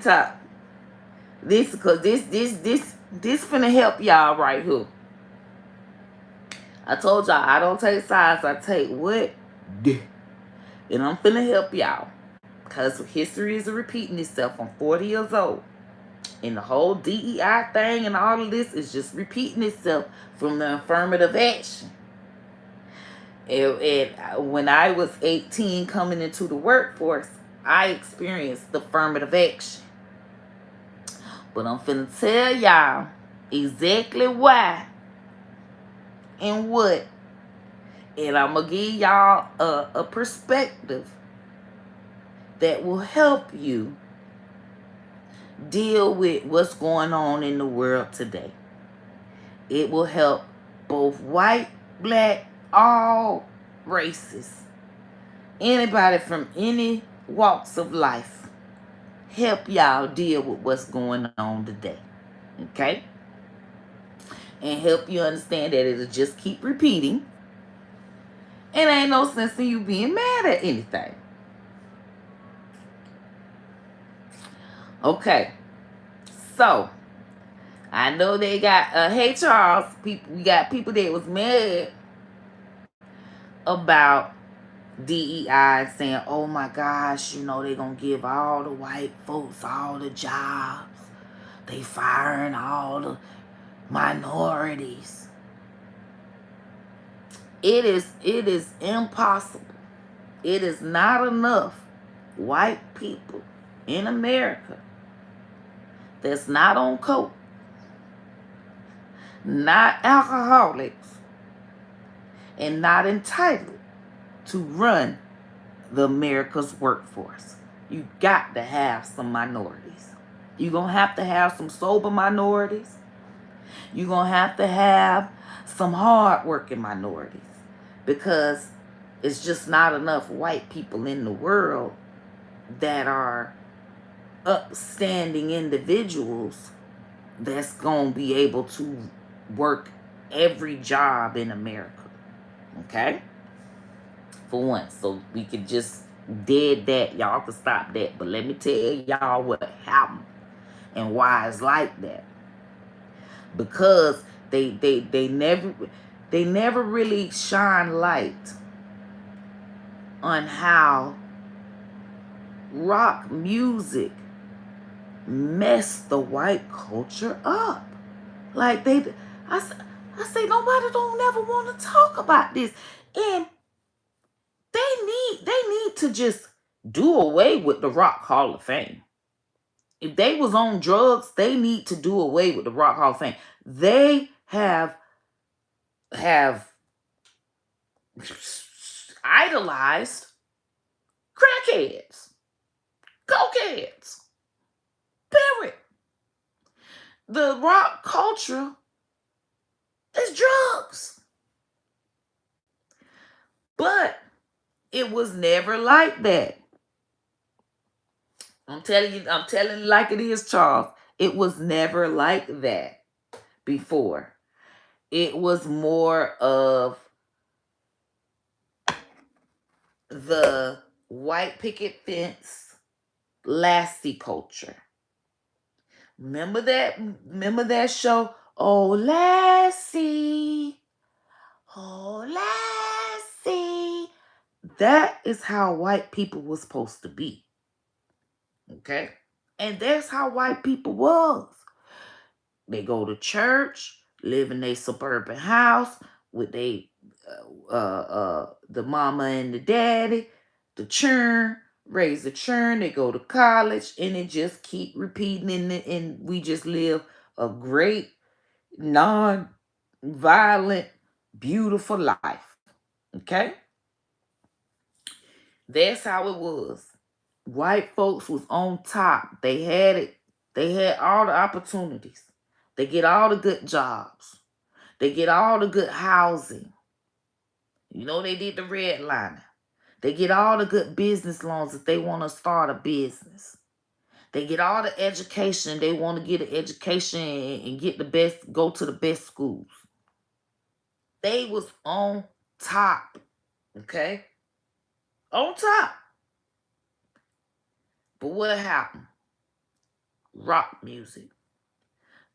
top. This because this finna help y'all right here. I told y'all I don't take sides, I take what? And I'm finna help y'all. Because history is repeating itself. I'm 40 years old. And the whole DEI thing and all of this is just repeating itself from the affirmative action. And when I was 18 coming into the workforce, I experienced the affirmative action. But I'm finna tell y'all exactly why and what. And I'm going to give y'all a perspective that will help you deal with what's going on in the world today. It will help both white, black, all races, anybody from any walks of life. Help y'all deal with what's going on today. Okay? And help you understand that it'll just keep repeating. And ain't no sense in you being mad at anything. Okay. So, I know they got, hey Charles, we got people that was mad about DEI saying, oh my gosh, you know, they gonna give all the white folks all the jobs. They firing all the minorities. It is impossible. It is not enough white people in America that's not on coke, not alcoholics, and not entitled to run the America's workforce. You got to have some minorities. You're going to have some sober minorities. You're going to have some hard-working minorities, because it's just not enough white people in the world that are upstanding individuals that's going to be able to work every job in America. Okay? For once. So we could just dead that. Y'all can stop that. But let me tell y'all what happened and why it's like that. Because they never really shine light on how rock music messed the white culture up. Like I say nobody don't never want to talk about this. And they need to just do away with the Rock Hall of Fame. If they was on drugs, they need to do away with the Rock Hall of Fame. They have idolized crackheads, cokeheads. Period. The rock culture is drugs. But it was never like that. I'm telling you like it is, Charles. It was never like that before. It was more of the white picket fence, Lassie culture. Remember that show? Oh, Lassie. Oh, Lassie. That is how white people were supposed to be. Okay? And that's how white people was. They go to church, live in a suburban house with the mama and the daddy, the churn, raise the churn. They go to college, and it just keep repeating. And we just live a great, non-violent, beautiful life. Okay? That's how it was. White folks was on top. They had it. They had all the opportunities. They get all the good jobs. They get all the good housing. You know, they did the redlining. They get all the good business loans if they want to start a business. They get all the education. They want to get an education and get the best, go to the best schools. They was on top. Okay? On top. But what happened? rock music.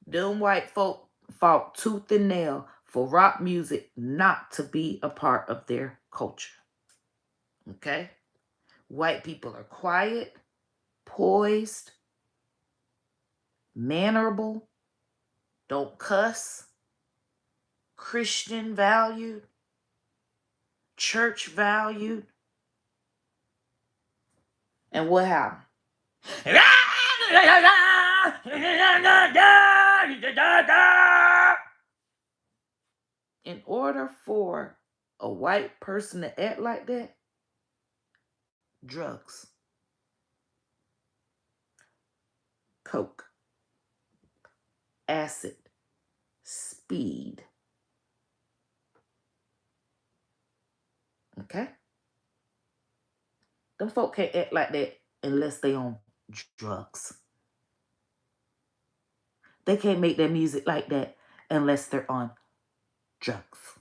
Them white folk fought tooth and nail for rock music not to be a part of their culture. Okay? White people are quiet, poised, mannerable, don't cuss, Christian valued, church valued. And what happened? In order for a white person to act like that, drugs, coke, acid, speed. Okay? Them folk can't act like that unless they on drugs. They can't make their music like that unless they're on drugs.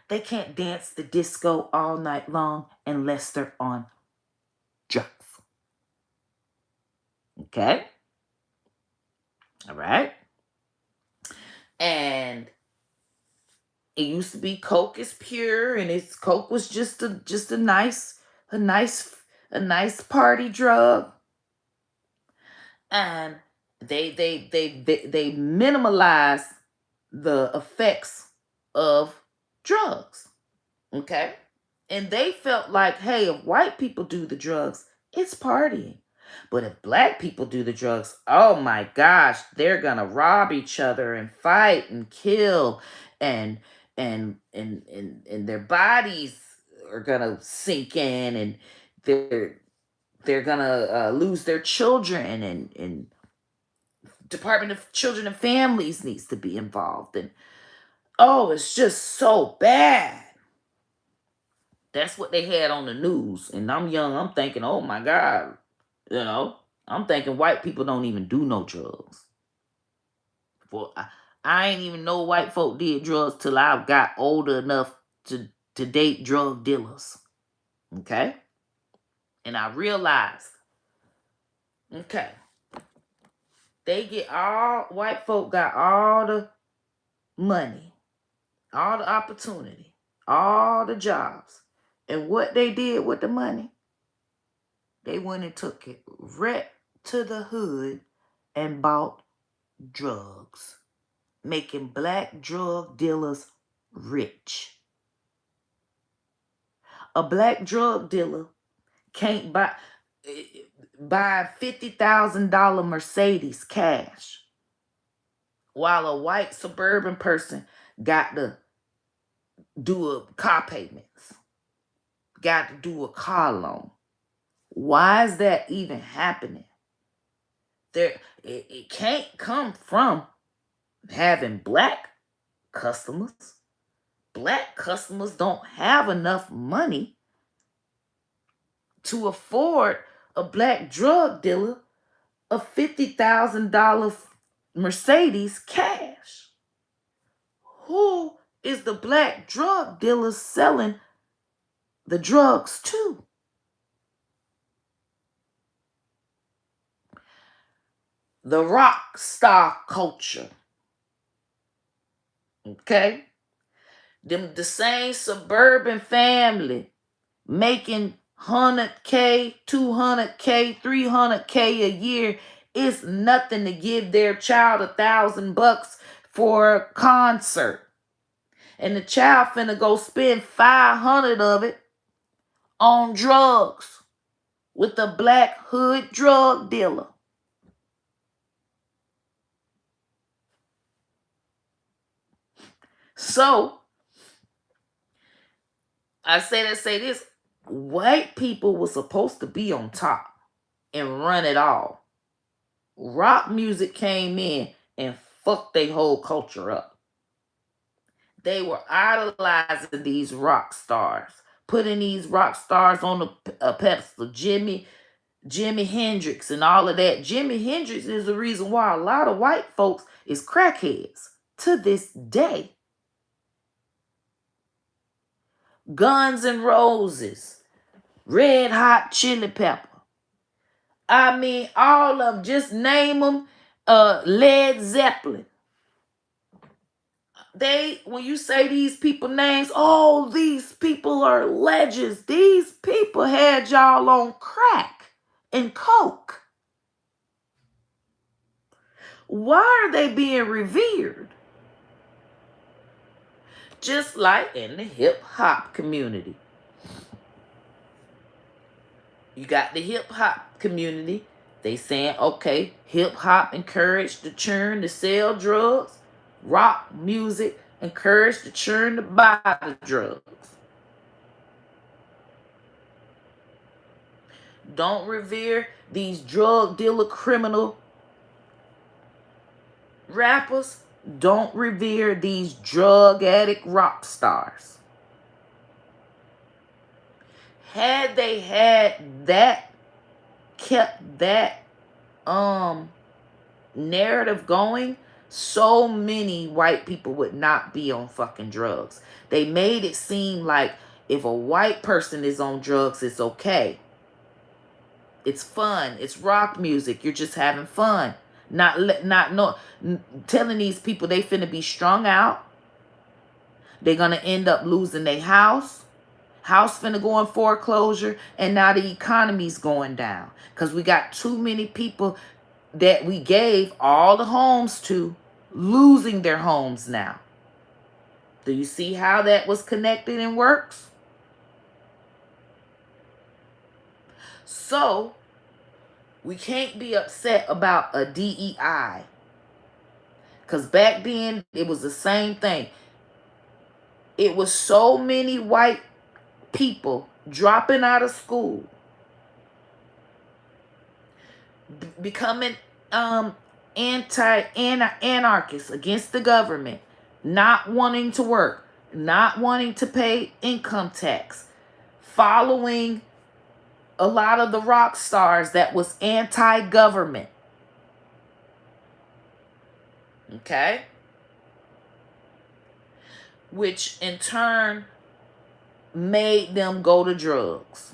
They can't dance the disco all night long unless they're on drugs. Okay? All right? And it used to be Coke is pure, and Coke was just a nice party drug. And they minimalize the effects of drugs. Okay? And they felt like, hey, if white people do the drugs, it's partying. But if black people do the drugs, oh my gosh, they're gonna rob each other and fight and kill, and their bodies are gonna sink in, and they're gonna lose their children, and Department of Children and Families needs to be involved, and oh, it's just so bad. That's what they had on the news. And I'm young, I'm thinking, oh my God, I'm thinking white people don't even do no drugs. Well, I ain't even know white folk did drugs till I got older enough to date drug dealers. Okay? And I realized, okay, white folk got all the money, all the opportunity, all the jobs. And what they did with the money, they went and took it right to the hood and bought drugs, making black drug dealers rich. A black drug dealer can't buy $50,000 Mercedes cash, while a white suburban person got to do a car payments, got to do a car loan. Why is that even happening? It can't come from having black customers. Black customers don't have enough money to afford a black drug dealer a $50,000 Mercedes cash. Who is the black drug dealer selling the drugs to? The rock star culture. Okay? The same suburban family making $100K, $200K, $300K a year is nothing to give their child $1,000 for a concert. And the child finna go spend 500 of it on drugs with a black hood drug dealer. So, I say this. White people were supposed to be on top and run it all. Rock music came in and fucked their whole culture up. They were idolizing these rock stars, putting these rock stars on a pedestal. Jimi Hendrix and all of that. Jimi Hendrix is the reason why a lot of white folks is crackheads to this day. Guns N' Roses, Red Hot Chili Pepper, I mean, all of them. Just name them. Led Zeppelin. When you say these people names, oh, these people are legends. These people had y'all on crack and coke. Why are they being revered? Just like in the hip hop community. You got the hip hop community. They saying, okay, hip hop encouraged the churn to sell drugs. Rock music encouraged the churn to buy the drugs. Don't revere these drug dealer criminal rappers. Don't revere these drug addict rock stars. Had they had that, kept that narrative going, so many white people would not be on fucking drugs. They made it seem like if a white person is on drugs, it's okay. It's fun. It's rock music. You're just having fun. Telling these people they finna be strung out. They're gonna end up losing their house. House finna go in foreclosure, and now the economy's going down because we got too many people that we gave all the homes to losing their homes now. Do you see how that was connected and works? So we can't be upset about a DEI, because back then it was the same thing. It was so many white people dropping out of school, becoming anarchists against the government, not wanting to work, not wanting to pay income tax, following a lot of the rock stars that was anti-government. Okay? Which in turn made them go to drugs.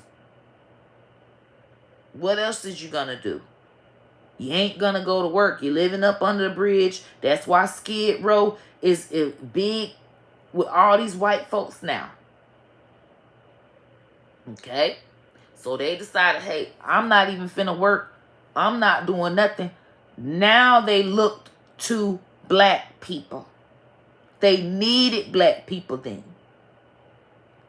What else is you gonna do? You ain't gonna go to work. You're living up under the bridge. That's why Skid Row is big with all these white folks now. Okay? So they decided, hey, I'm not even finna work. I'm not doing nothing. Now they looked to black people. They needed black people then.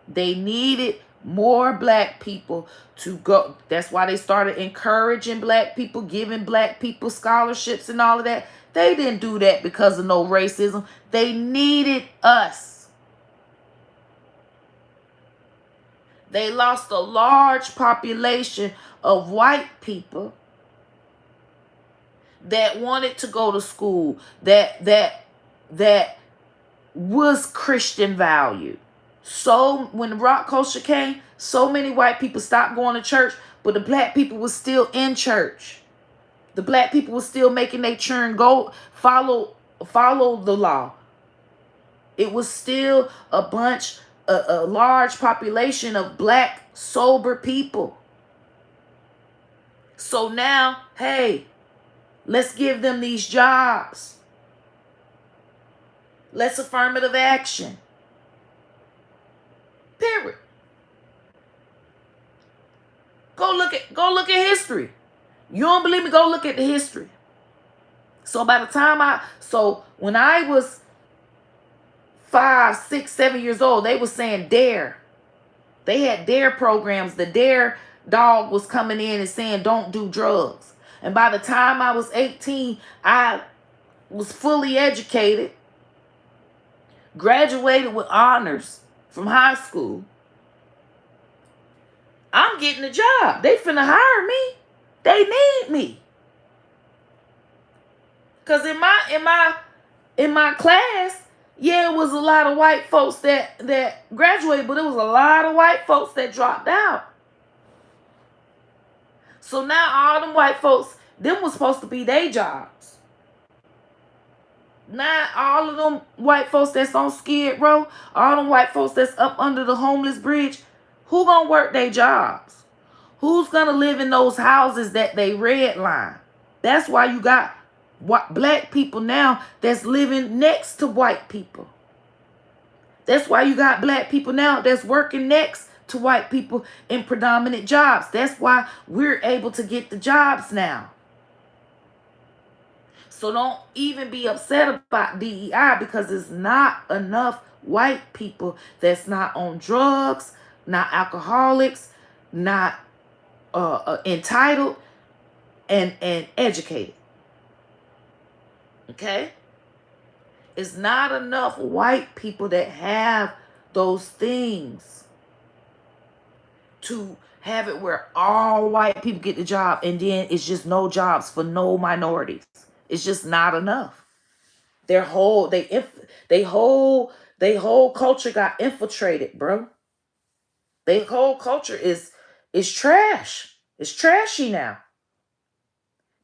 They needed more black people to go. That's why they started encouraging black people, giving black people scholarships and all of that. They didn't do that because of no racism. They needed us. They lost a large population of white people that wanted to go to school, that was Christian valued. So when the rock culture came, so many white people stopped going to church, but the black people was still in church. The black people was still making their churn go follow the law. It was still a large population of black sober people. So now, hey, let's give them these jobs. Let's affirmative action. Period. Go look at history. You don't believe me? Go look at the history. So by the time when I was 5, 6, 7 years old, they were saying DARE. They had DARE programs. The DARE dog was coming in and saying don't do drugs. And by the time I was 18, I was fully educated, graduated with honors from high school. I'm getting a job. They finna hire me. They need me. Cause in my class, yeah, it was a lot of white folks that graduated, but it was a lot of white folks that dropped out. So now all them white folks, them was supposed to be their jobs. Now all of them white folks that's on Skid Row, all them white folks that's up under the homeless bridge, who gonna work their jobs? Who's going to live in those houses that they redline? That's why you got black people now that's living next to white people. That's why you got black people now that's working next to white people in predominant jobs. That's why we're able to get the jobs now. So don't even be upset about DEI, because it's not enough white people that's not on drugs, not alcoholics, not entitled, and educated. Okay? It's not enough white people that have those things to have it where all white people get the job, and then it's just no jobs for no minorities. It's just not enough. Their whole culture got infiltrated, bro. Their whole culture is trash. It's trashy now.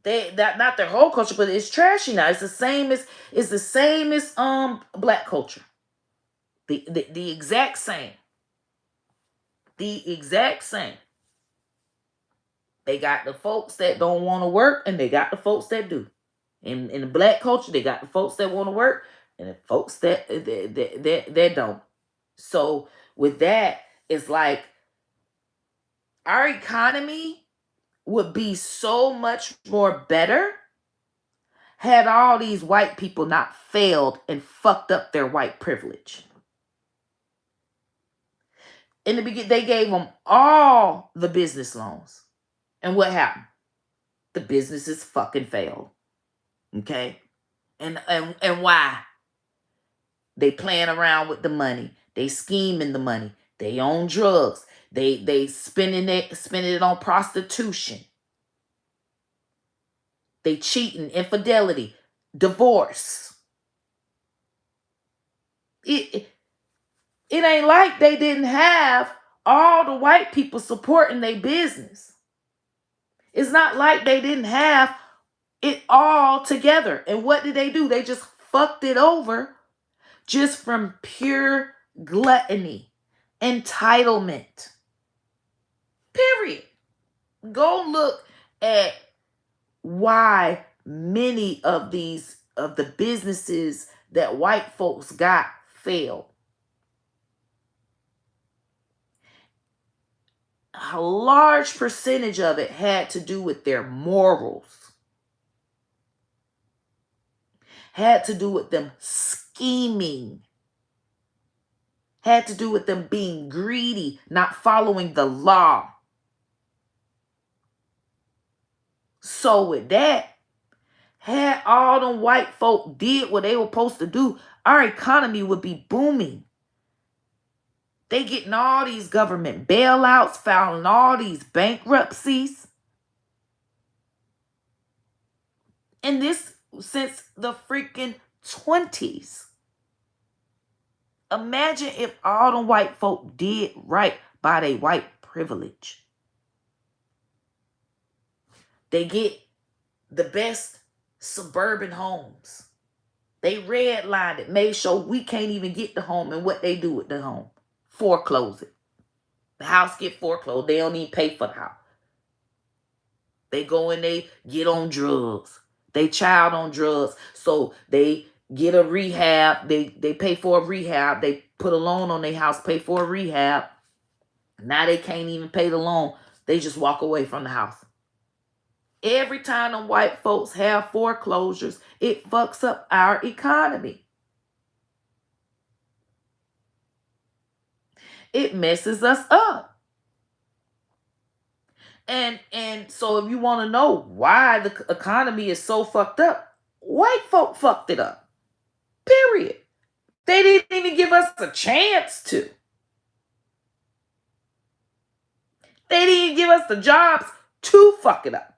Not their whole culture, but it's trashy now. It's the same as black culture. The exact same. The exact same. They got the folks that don't want to work, and they got the folks that do. In the black culture, they got the folks that want to work and the folks that don't. So with that, it's like our economy would be so much more better had all these white people not failed and fucked up their white privilege. In the beginning, they gave them all the business loans. And what happened? The businesses fucking failed. Okay? And why? They playing around with the money. They scheming the money. They own drugs. They spending it on prostitution. They cheating, infidelity, divorce. It ain't like they didn't have all the white people supporting their business. It's not like they didn't have it all together. And what did they do? They just fucked it over just from pure gluttony, entitlement. Period. Go look at why many of the businesses that white folks got failed. A large percentage of it had to do with their morals. Had to do with them scheming. Had to do with them being greedy, not following the law. So with that, had all them white folk did what they were supposed to do, our economy would be booming. They getting all these government bailouts, filing all these bankruptcies. And this since the freaking 20s. Imagine if all the white folk did right by their white privilege. They get the best suburban homes. They redlined it, made sure we can't even get the home. And what they do with the home? Foreclose it. The house get foreclosed. They don't even pay for the house. They go and they get on drugs. They child on drugs. So they get a rehab. They pay for a rehab. They put a loan on their house, pay for a rehab. Now they can't even pay the loan. They just walk away from the house. Every time them white folks have foreclosures, it fucks up our economy. It messes us up. And so if you want to know why the economy is so fucked up, white folk fucked it up. Period. They didn't even give us a chance to. They didn't even give us the jobs to fuck it up.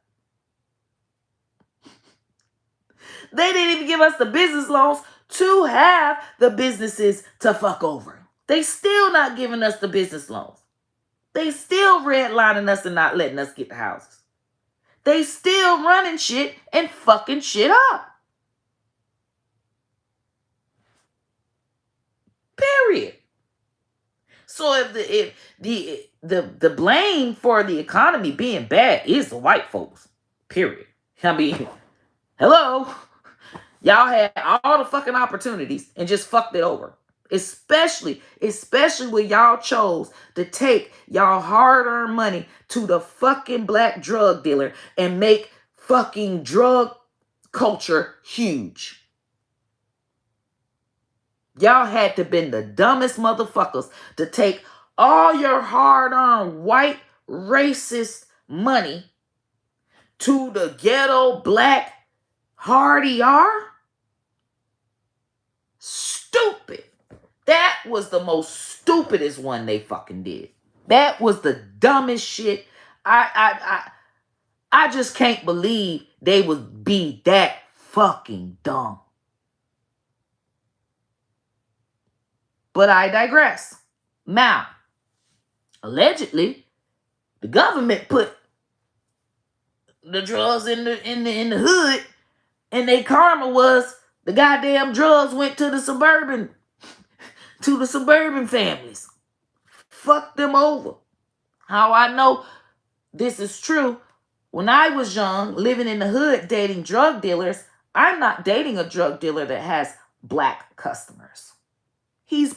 They didn't even give us the business loans to have the businesses to fuck over. They still not giving us the business loans. They still redlining us and not letting us get the houses. They still running shit and fucking shit up. Period. So if the blame for the economy being bad is the white folks, period. I mean, hello, y'all had all the fucking opportunities and just fucked it over. Especially when y'all chose to take y'all hard-earned money to the fucking black drug dealer and make fucking drug culture huge. Y'all had to been the dumbest motherfuckers to take all your hard-earned white racist money to the ghetto black hard ER. Stupid. That was the most stupidest one they fucking did. That was the dumbest shit. I just can't believe they would be that fucking dumb. But I digress. Now, allegedly, the government put the drugs in the hood, and their karma was the goddamn drugs went to the suburban families. Fuck them over. How I know this is true? When I was young, living in the hood, dating drug dealers, I'm not dating a drug dealer that has black customers. He's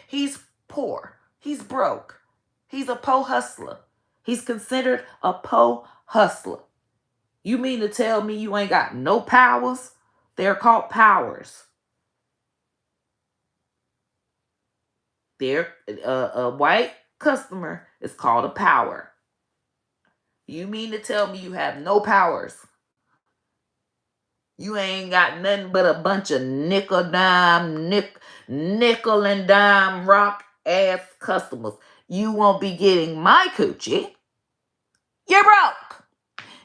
he's poor. He's broke. He's a po hustler. He's considered a po hustler. You mean to tell me you ain't got no powers? They're called powers. A white customer is called a power. You mean to tell me you have no powers? You ain't got nothing but a bunch of nickel and dime rock ass customers. You won't be getting my coochie. You're broke.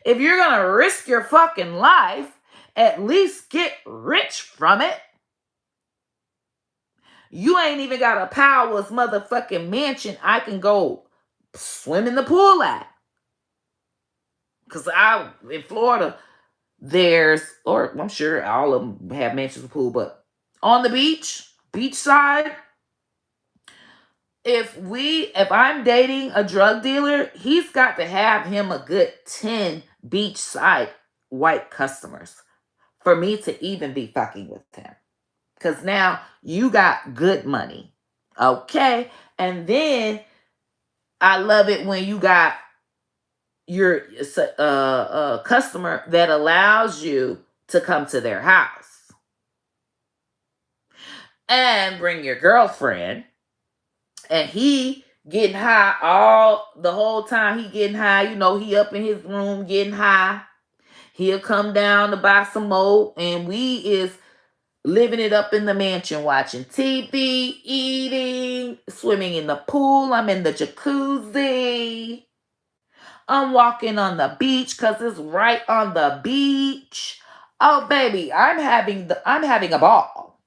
If you're gonna risk your fucking life, at least get rich from it. You ain't even got a Powers motherfucking mansion I can go swim in the pool at. Because in Florida, or I'm sure all of them have mansions with pool, but on the beach side, if I'm dating a drug dealer, he's got to have him a good 10 beachside white customers for me to even be fucking with him. Because now you got good money. Okay? And then I love it when you got your customer that allows you to come to their house and bring your girlfriend, and he getting high the whole time. He getting high, he up in his room getting high. He'll come down to buy some more, and we is living it up in the mansion, watching TV, eating, swimming in the pool. I'm in the jacuzzi. I'm walking on the beach because it's right on the beach. Oh, baby, I'm having a ball.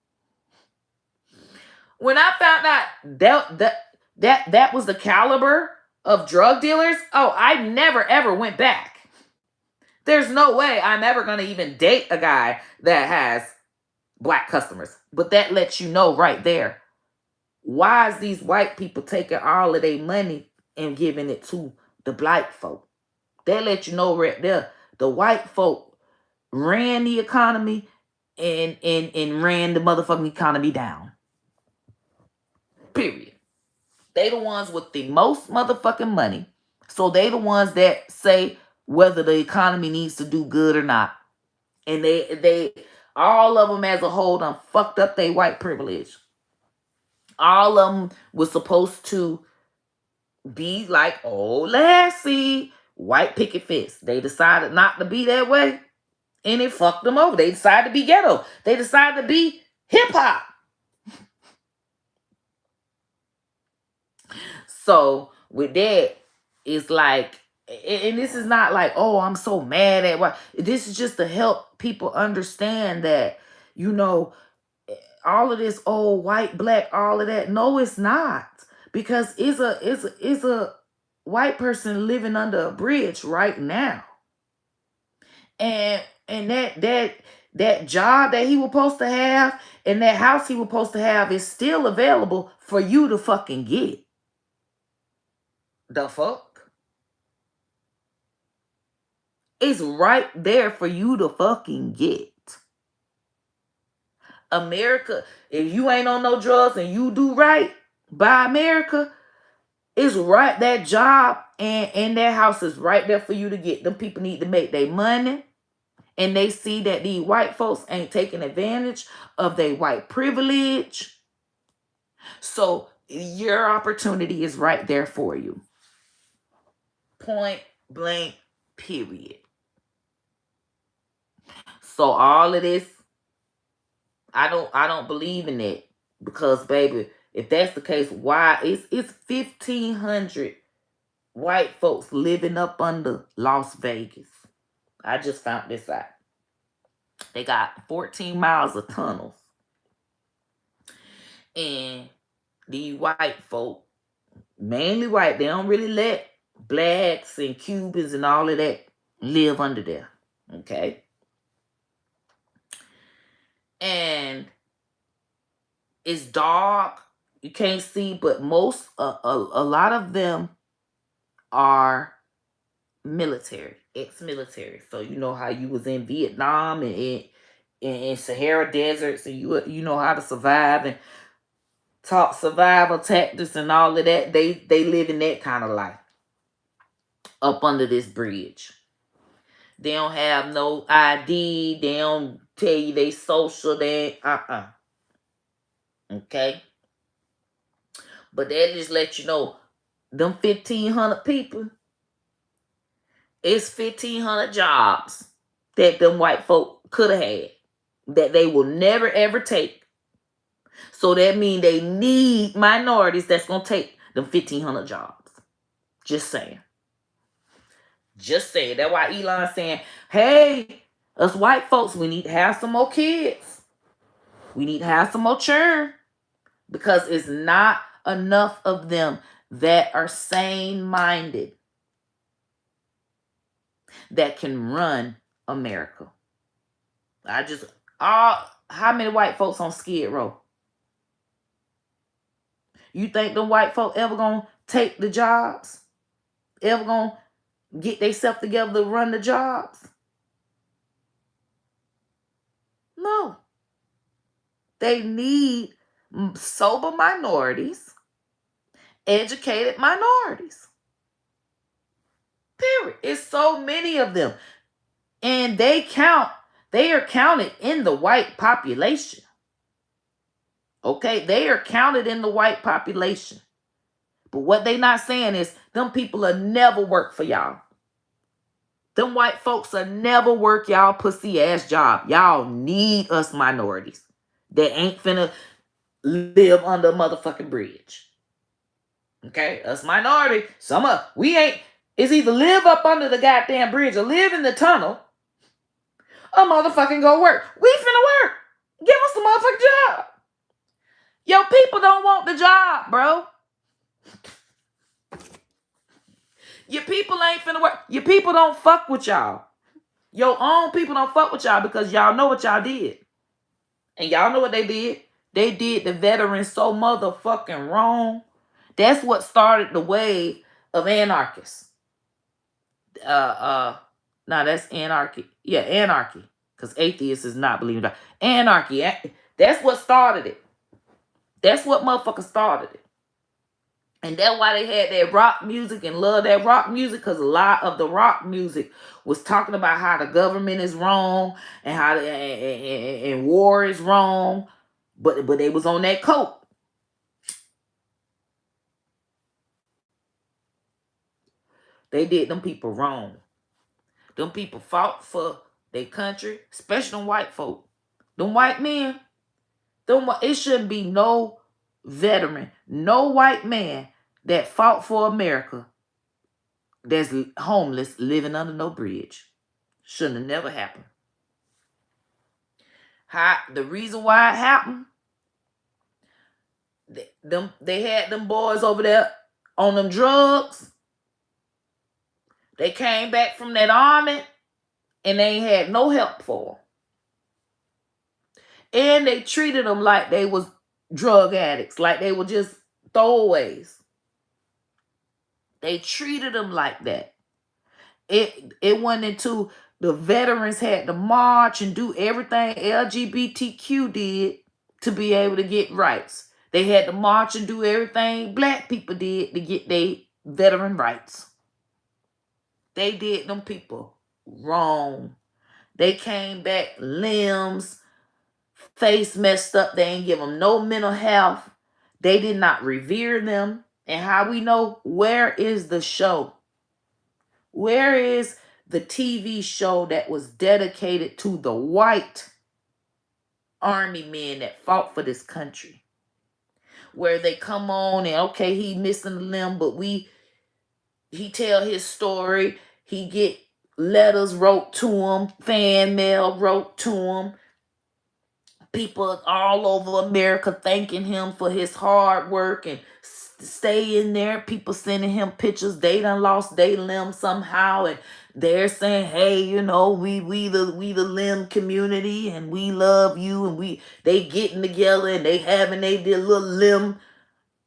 When I found out that was the caliber of drug dealers, I never ever went back. There's no way I'm ever going to even date a guy that has black customers. But that lets you know right there, why is these white people taking all of their money and giving it to the black folk? They let you know right there, the white folk ran the economy and ran the motherfucking economy down. Period. They the ones with the most motherfucking money. So they the ones that say whether the economy needs to do good or not. And they all of them as a whole done fucked up their white privilege. All of them was supposed to be like old Lassie, white picket fist. They decided not to be that way, and it fucked them over. They decided to be ghetto. They decided to be hip hop. So with that, it's like, and this is not like, oh, I'm so mad at what. This is just to help people understand that, all of this old white, black, all of that. No, it's not. Because it's a white person living under a bridge right now. And that job that he was supposed to have and that house he was supposed to have is still available for you to fucking get. The fuck? It's right there for you to fucking get. America, if you ain't on no drugs and you do right by America, it's right, that job and that house is right there for you to get. Them people need to make their money, and they see that these white folks ain't taking advantage of their white privilege. So your opportunity is right there for you. Point blank, period. So all of this, I don't believe in that, because baby, if that's the case, why it's 1,500 white folks living up under Las Vegas. I just found this out. They got 14 miles of tunnels, and these white folk, mainly white, they don't really let blacks and Cubans and all of that live under there. Okay. And it's dark, you can't see, but most a lot of them are military, ex-military. So you know how you was in Vietnam and in Sahara deserts, and you know how to survive and talk survival tactics and all of that. They live in that kind of life up under this bridge. They don't have no ID. They don't tell you they social. They okay. But that just let you know, them 1,500 people, it's 1,500 jobs that them white folk could have had that they will never ever take. So that means they need minorities that's gonna take them 1,500 jobs. Just saying. Just saying. That's why Elon's saying, hey, us white folks, we need to have some more kids. We need to have some more children, because it's not enough of them that are sane-minded that can run America. How many white folks on Skid Row? You think them white folk ever gonna take the jobs? Ever gonna get themselves together to run the jobs? No. They need sober minorities, educated minorities. Period. It's so many of them. And they are counted in the white population. Okay? They are counted in the white population. But what they not saying is, them people will never work for y'all. Them white folks will never work y'all pussy ass job. Y'all need us minorities that ain't finna live under a motherfucking bridge. Okay? Us minority, it's either live up under the goddamn bridge or live in the tunnel or motherfucking go work. We finna work. Give us a motherfucking job. Your people don't want the job, bro. Your people ain't finna work. Your people don't fuck with y'all. Your own people don't fuck with y'all because y'all know what y'all did. And y'all know what they did. They did the veterans so motherfucking wrong. That's what started the wave of anarchists. No, that's anarchy. Yeah, anarchy. Because atheists is not believing that. Anarchy. That's what started it. That's what motherfuckers started it. And that's why they had that rock music and love that rock music, because a lot of the rock music was talking about how the government is wrong and how and war is wrong, but they was on that coke. They did them people wrong. Them people fought for their country, especially them white folk. Them white men, it shouldn't be no veteran, no white man that fought for America that's homeless living under no bridge. Shouldn't have never happened. The reason why it happened, they had them boys over there on them drugs. They came back from that army and they ain't had no help for them. And they treated them like they was drug addicts, like they were just throwaways. They treated them like that. It went into the veterans had to march and do everything LGBTQ did to be able to get rights. They had to march and do everything black people did to get their veteran rights. They did them people wrong. They came back limbs, face messed up. They ain't give them no mental health. They did not revere them. And how we know, where is the show? Where is the TV show that was dedicated to the white army men that fought for this country? Where they come on and, okay, he missing a limb, but he tell his story. He get letters wrote to him, fan mail wrote to him. People all over America thanking him for his hard work and staying there. People sending him pictures. They done lost their limb somehow, and they're saying, "Hey, you know, we the limb community, and we love you." And they getting together and they having their little limb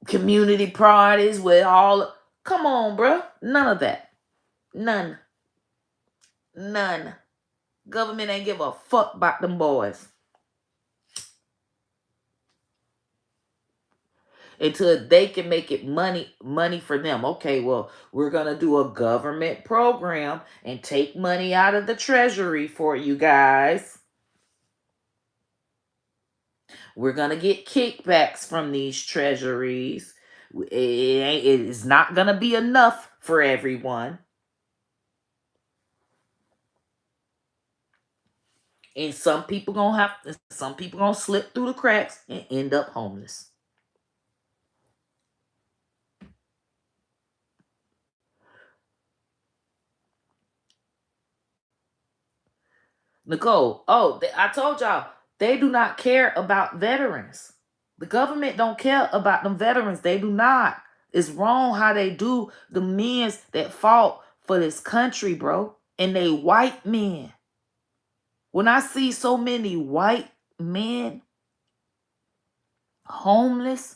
community parties with all. Come on, bro. None of that. None. Government ain't give a fuck about them boys. Until they can make it money for them. Okay, well, we're going to do a government program and take money out of the treasury for you guys. We're going to get kickbacks from these treasuries. It is not going to be enough for everyone. And some people gonna slip through the cracks and end up homeless. Nicole, I told y'all, they do not care about veterans. The government don't care about them veterans. They do not. It's wrong how they do the men that fought for this country, bro. And they white men. When I see so many white men homeless,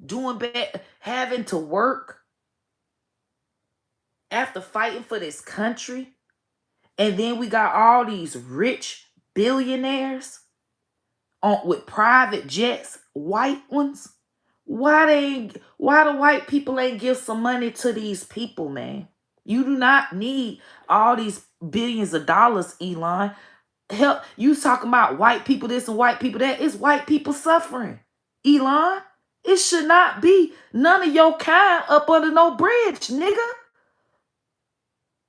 doing bad, having to work after fighting for this country, and then we got all these rich billionaires with private jets, white ones. Why the white people ain't give some money to these people, man? You do not need all these billions of dollars, Elon. Help, you talking about white people this and white people that. It's white people suffering, Elon. It should not be none of your kind up under no bridge, nigga.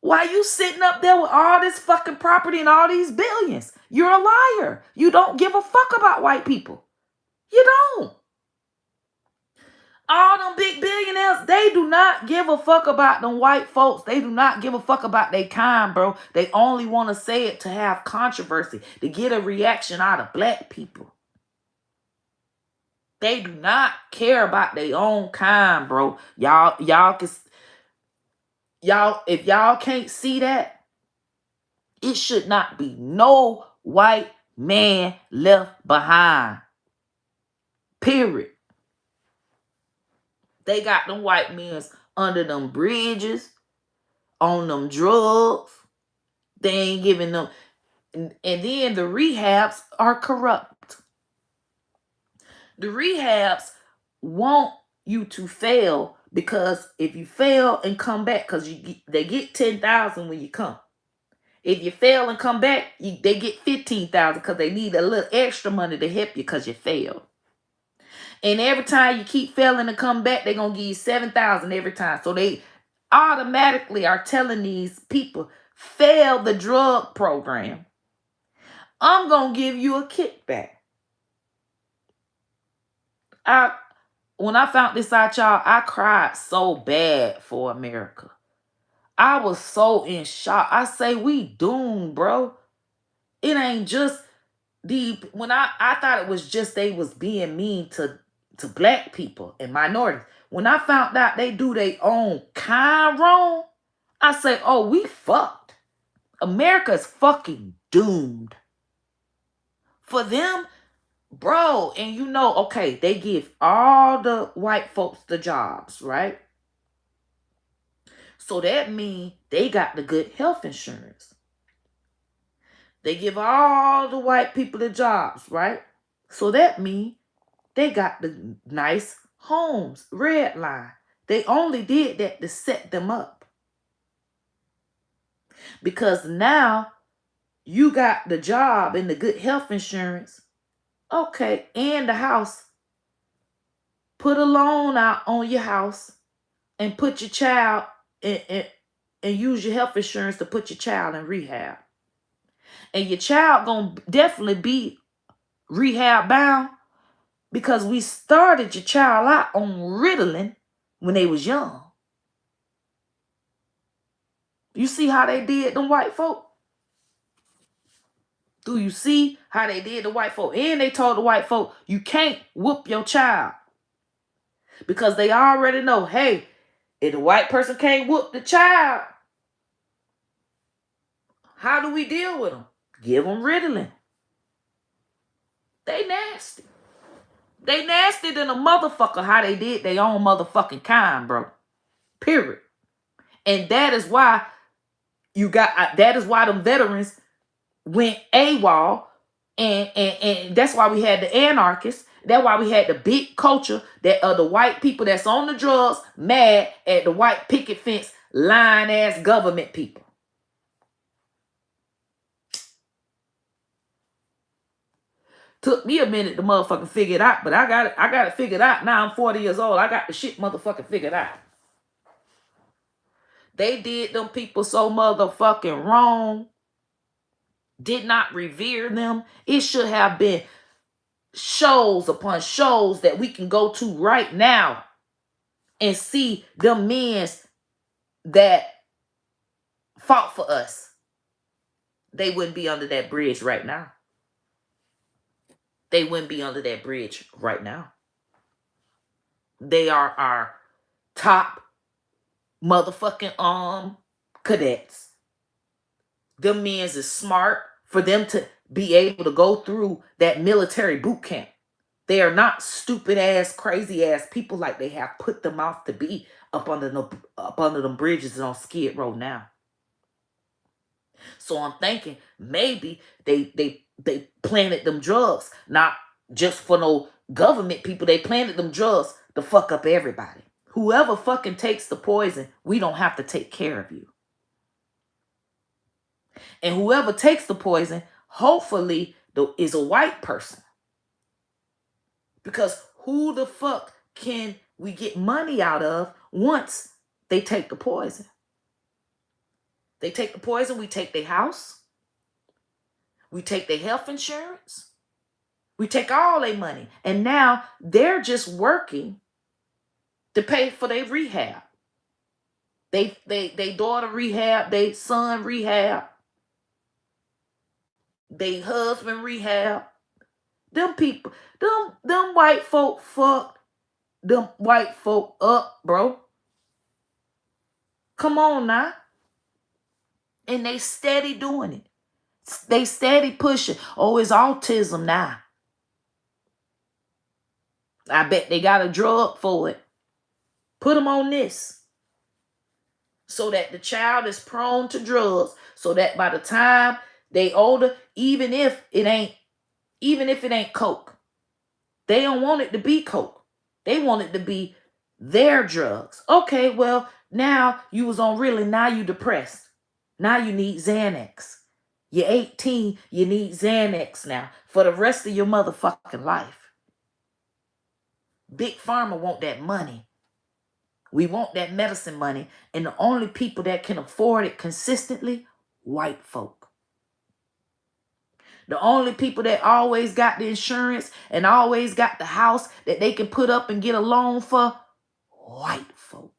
Why you sitting up there with all this fucking property and all these billions? You're a liar. You don't give a fuck about white people. You don't. All them big billionaires, they do not give a fuck about them white folks. They do not give a fuck about their kind, bro. They only want to say it to have controversy, to get a reaction out of black people. They do not care about their own kind, bro. If y'all can't see that, it should not be no white man left behind. Period. They got them white men under them bridges, on them drugs. They ain't giving them. And then the rehabs are corrupt. The rehabs want you to fail, because if you fail and come back, because they get 10,000 when you come. If you fail and come back, they get 15,000 because they need a little extra money to help you because you failed. And every time you keep failing to come back, they're going to give you 7,000 every time. So they automatically are telling these people, fail the drug program, I'm going to give you a kickback. When I found this out, y'all, I cried so bad for America. I was so in shock. I say, we doomed, bro. It ain't just when I thought it was just they was being mean to black people and minorities. When I found out they do their own kind wrong, I say, oh, we fucked. America's fucking doomed. For them Bro, and you know, okay, they give all the white folks the jobs, right? So that means they got the good health insurance. They give all the white people the jobs, right? So that means they got the nice homes, red line. They only did that to set them up. Because now you got the job and the good health insurance. Okay, and the house. Put a loan out on your house and put your child and use your health insurance to put your child in rehab. And your child gonna definitely be rehab bound because we started your child out on Ritalin when they was young. You see how they did them white folk? Do you see how they did the white folk? And they told the white folk, you can't whoop your child. Because they already know, hey, if the white person can't whoop the child, how do we deal with them? Give them Ritalin. They nasty. They nasty than a motherfucker how they did their own motherfucking kind, bro. Period. And that is why that is why them veterans went AWOL, and that's why we had the anarchists. That's why we had the big culture that the white people that's on the drugs mad at the white picket fence lying ass government people. Took me a minute to motherfucking figure it out, but I got it figured out. Now I'm 40 years old. I got the shit motherfucking figured out. They did them people so motherfucking wrong. Did not revere them. It should have been shows upon shows that we can go to right now and see them men that fought for us. They wouldn't be under that bridge right now. They wouldn't be under that bridge right now. They are our top motherfucking cadets. Them men is smart for them to be able to go through that military boot camp. They are not stupid ass, crazy ass people like they have put them off to be up under them bridges and on Skid Row now. So I'm thinking maybe they planted them drugs, not just for no government people. They planted them drugs to fuck up everybody. Whoever fucking takes the poison, we don't have to take care of you. And whoever takes the poison, hopefully, is a white person. Because who the fuck can we get money out of once they take the poison? They take the poison, we take their house. We take their health insurance. We take all their money. And now they're just working to pay for their rehab. They daughter rehab, they son rehab, they husband rehab. Them people, them white folk fucked them white folk up, bro. Come on now. And they steady doing it. They steady pushing. Oh, it's autism now. I bet they got a drug for it. Put them on this. So that the child is prone to drugs. So that by the time they older, even if it ain't coke, they don't want it to be coke. They want it to be their drugs. Okay, well, now you was on Ritalin, now you depressed. Now you need Xanax. You're 18, you need Xanax now for the rest of your motherfucking life. Big Pharma want that money. We want that medicine money. And the only people that can afford it consistently, white folk. The only people that always got the insurance and always got the house that they can put up and get a loan for, white folk.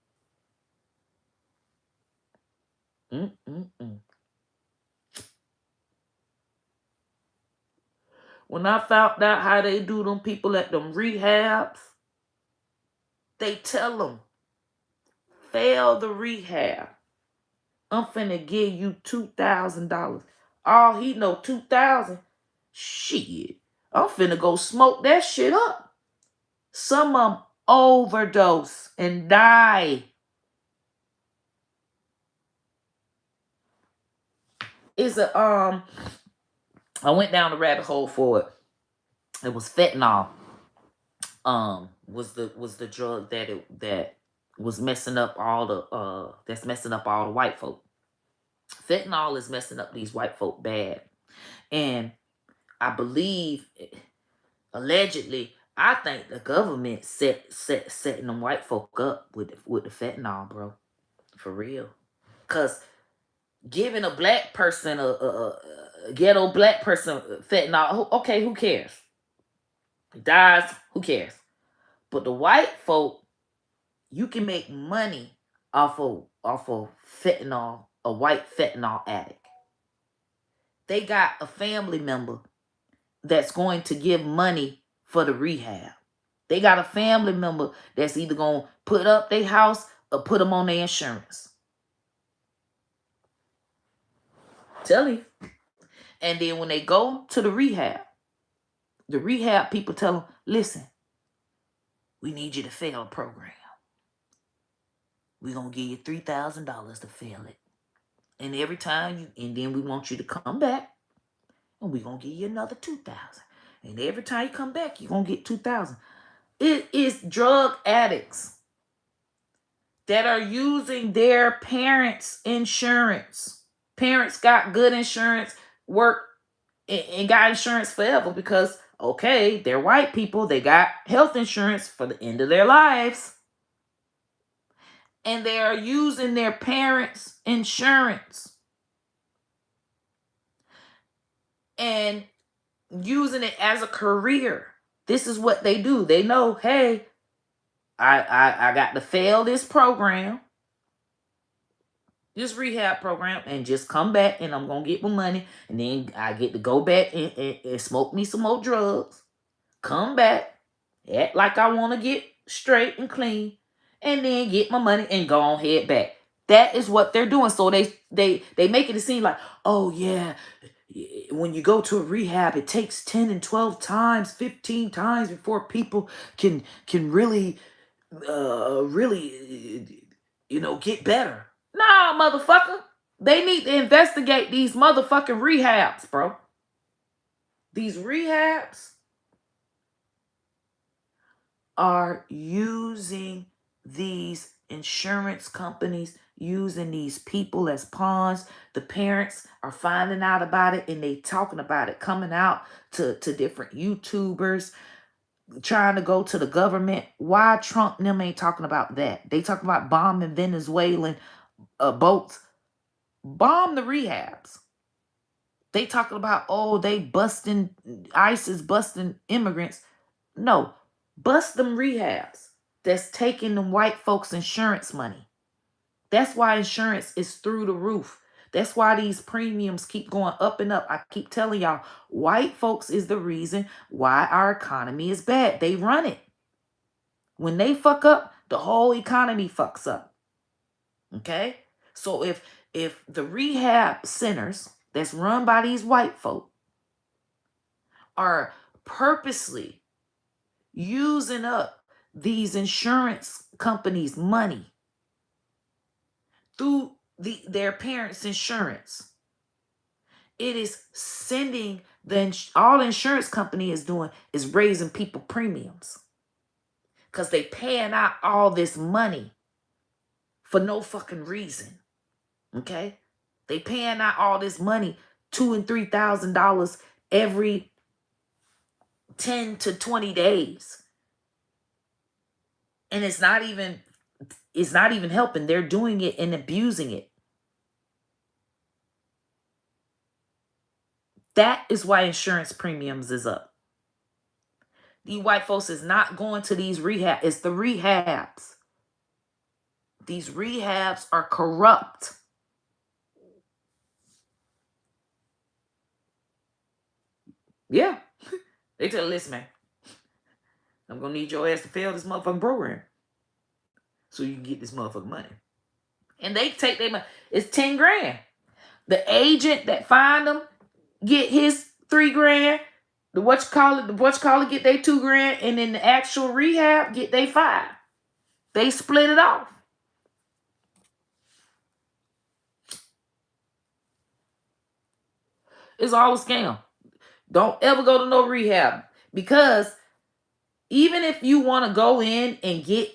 When I found out how they do them people at them rehabs, they tell them, fail the rehab. I'm finna give you $2,000. All he know, $2,000. Shit. I'm finna go smoke that shit up. Some of them overdose and die. It's a I went down the rabbit hole for it. It was fentanyl. Was the drug that was messing up all the that's messing up all the white folk. Fentanyl is messing up these white folk bad. And I believe, allegedly, I think the government setting them white folk up with the fentanyl, bro. For real. Cause giving a black person a ghetto black person fentanyl, okay, who cares? Dies, who cares? But the white folk, you can make money off of fentanyl, a white fentanyl addict. They got a family member that's going to give money for the rehab. They got a family member that's either going to put up their house or put them on their insurance. Tell you. And then when they go to the rehab people tell them, listen, we need you to fail a program. We're going to give you $3,000 to fail it. And every time and then we want you to come back and we're going to give you another $2,000. And every time you come back, you're going to get $2,000. It is drug addicts that are using their parents' insurance. Parents got good insurance, work and got insurance forever because, okay, they're white people. They got health insurance for the end of their lives. And they are using their parents' insurance and using it as a career. This is what they do. They know, hey, I got to fail this program, this rehab program, and just come back and I'm going to get my money. And then I get to go back and smoke me some more drugs. Come back, act like I want to get straight and clean, and then get my money and go on head back. That is what they're doing. So they make it seem like, oh yeah, when you go to a rehab, it takes 10 and 12 times, 15 times before people can really get better. Nah, motherfucker. They need to investigate these motherfucking rehabs, bro. These rehabs are using these insurance companies, using these people as pawns. The parents are finding out about it and they talking about it, coming out to different YouTubers, trying to go to the government. Why Trump and them ain't talking about that? They talking about bombing Venezuelan boats. Bomb the rehabs. They talking about, oh, they busting, ISIS busting immigrants. No, bust them rehabs that's taking them white folks' insurance money. That's why insurance is through the roof. That's why these premiums keep going up and up. I keep telling y'all, white folks is the reason why our economy is bad. They run it. When they fuck up, the whole economy fucks up. Okay? So if the rehab centers that's run by these white folk are purposely using up these insurance companies' money through their parents' insurance, it is sending all the insurance company is doing is raising people premiums because they paying out all this money for no fucking reason. Okay, they paying out all this money, $2,000 and $3,000 every 10 to 20 days, and it's not even helping. They're doing it and abusing it. That is why insurance premiums is up. These white folks is not going to these rehabs. It's the rehabs. These rehabs are corrupt. Yeah. They tell, listen, man, I'm going to need your ass to fail this motherfucking program so you can get this motherfucking money. And they take their money. It's 10 grand. The agent that find them get his $3 grand. The what you call it get they $2,000, and then the actual rehab get they $5,000. They split it off. It's all a scam. Don't ever go to no rehab, because even if you want to go in and get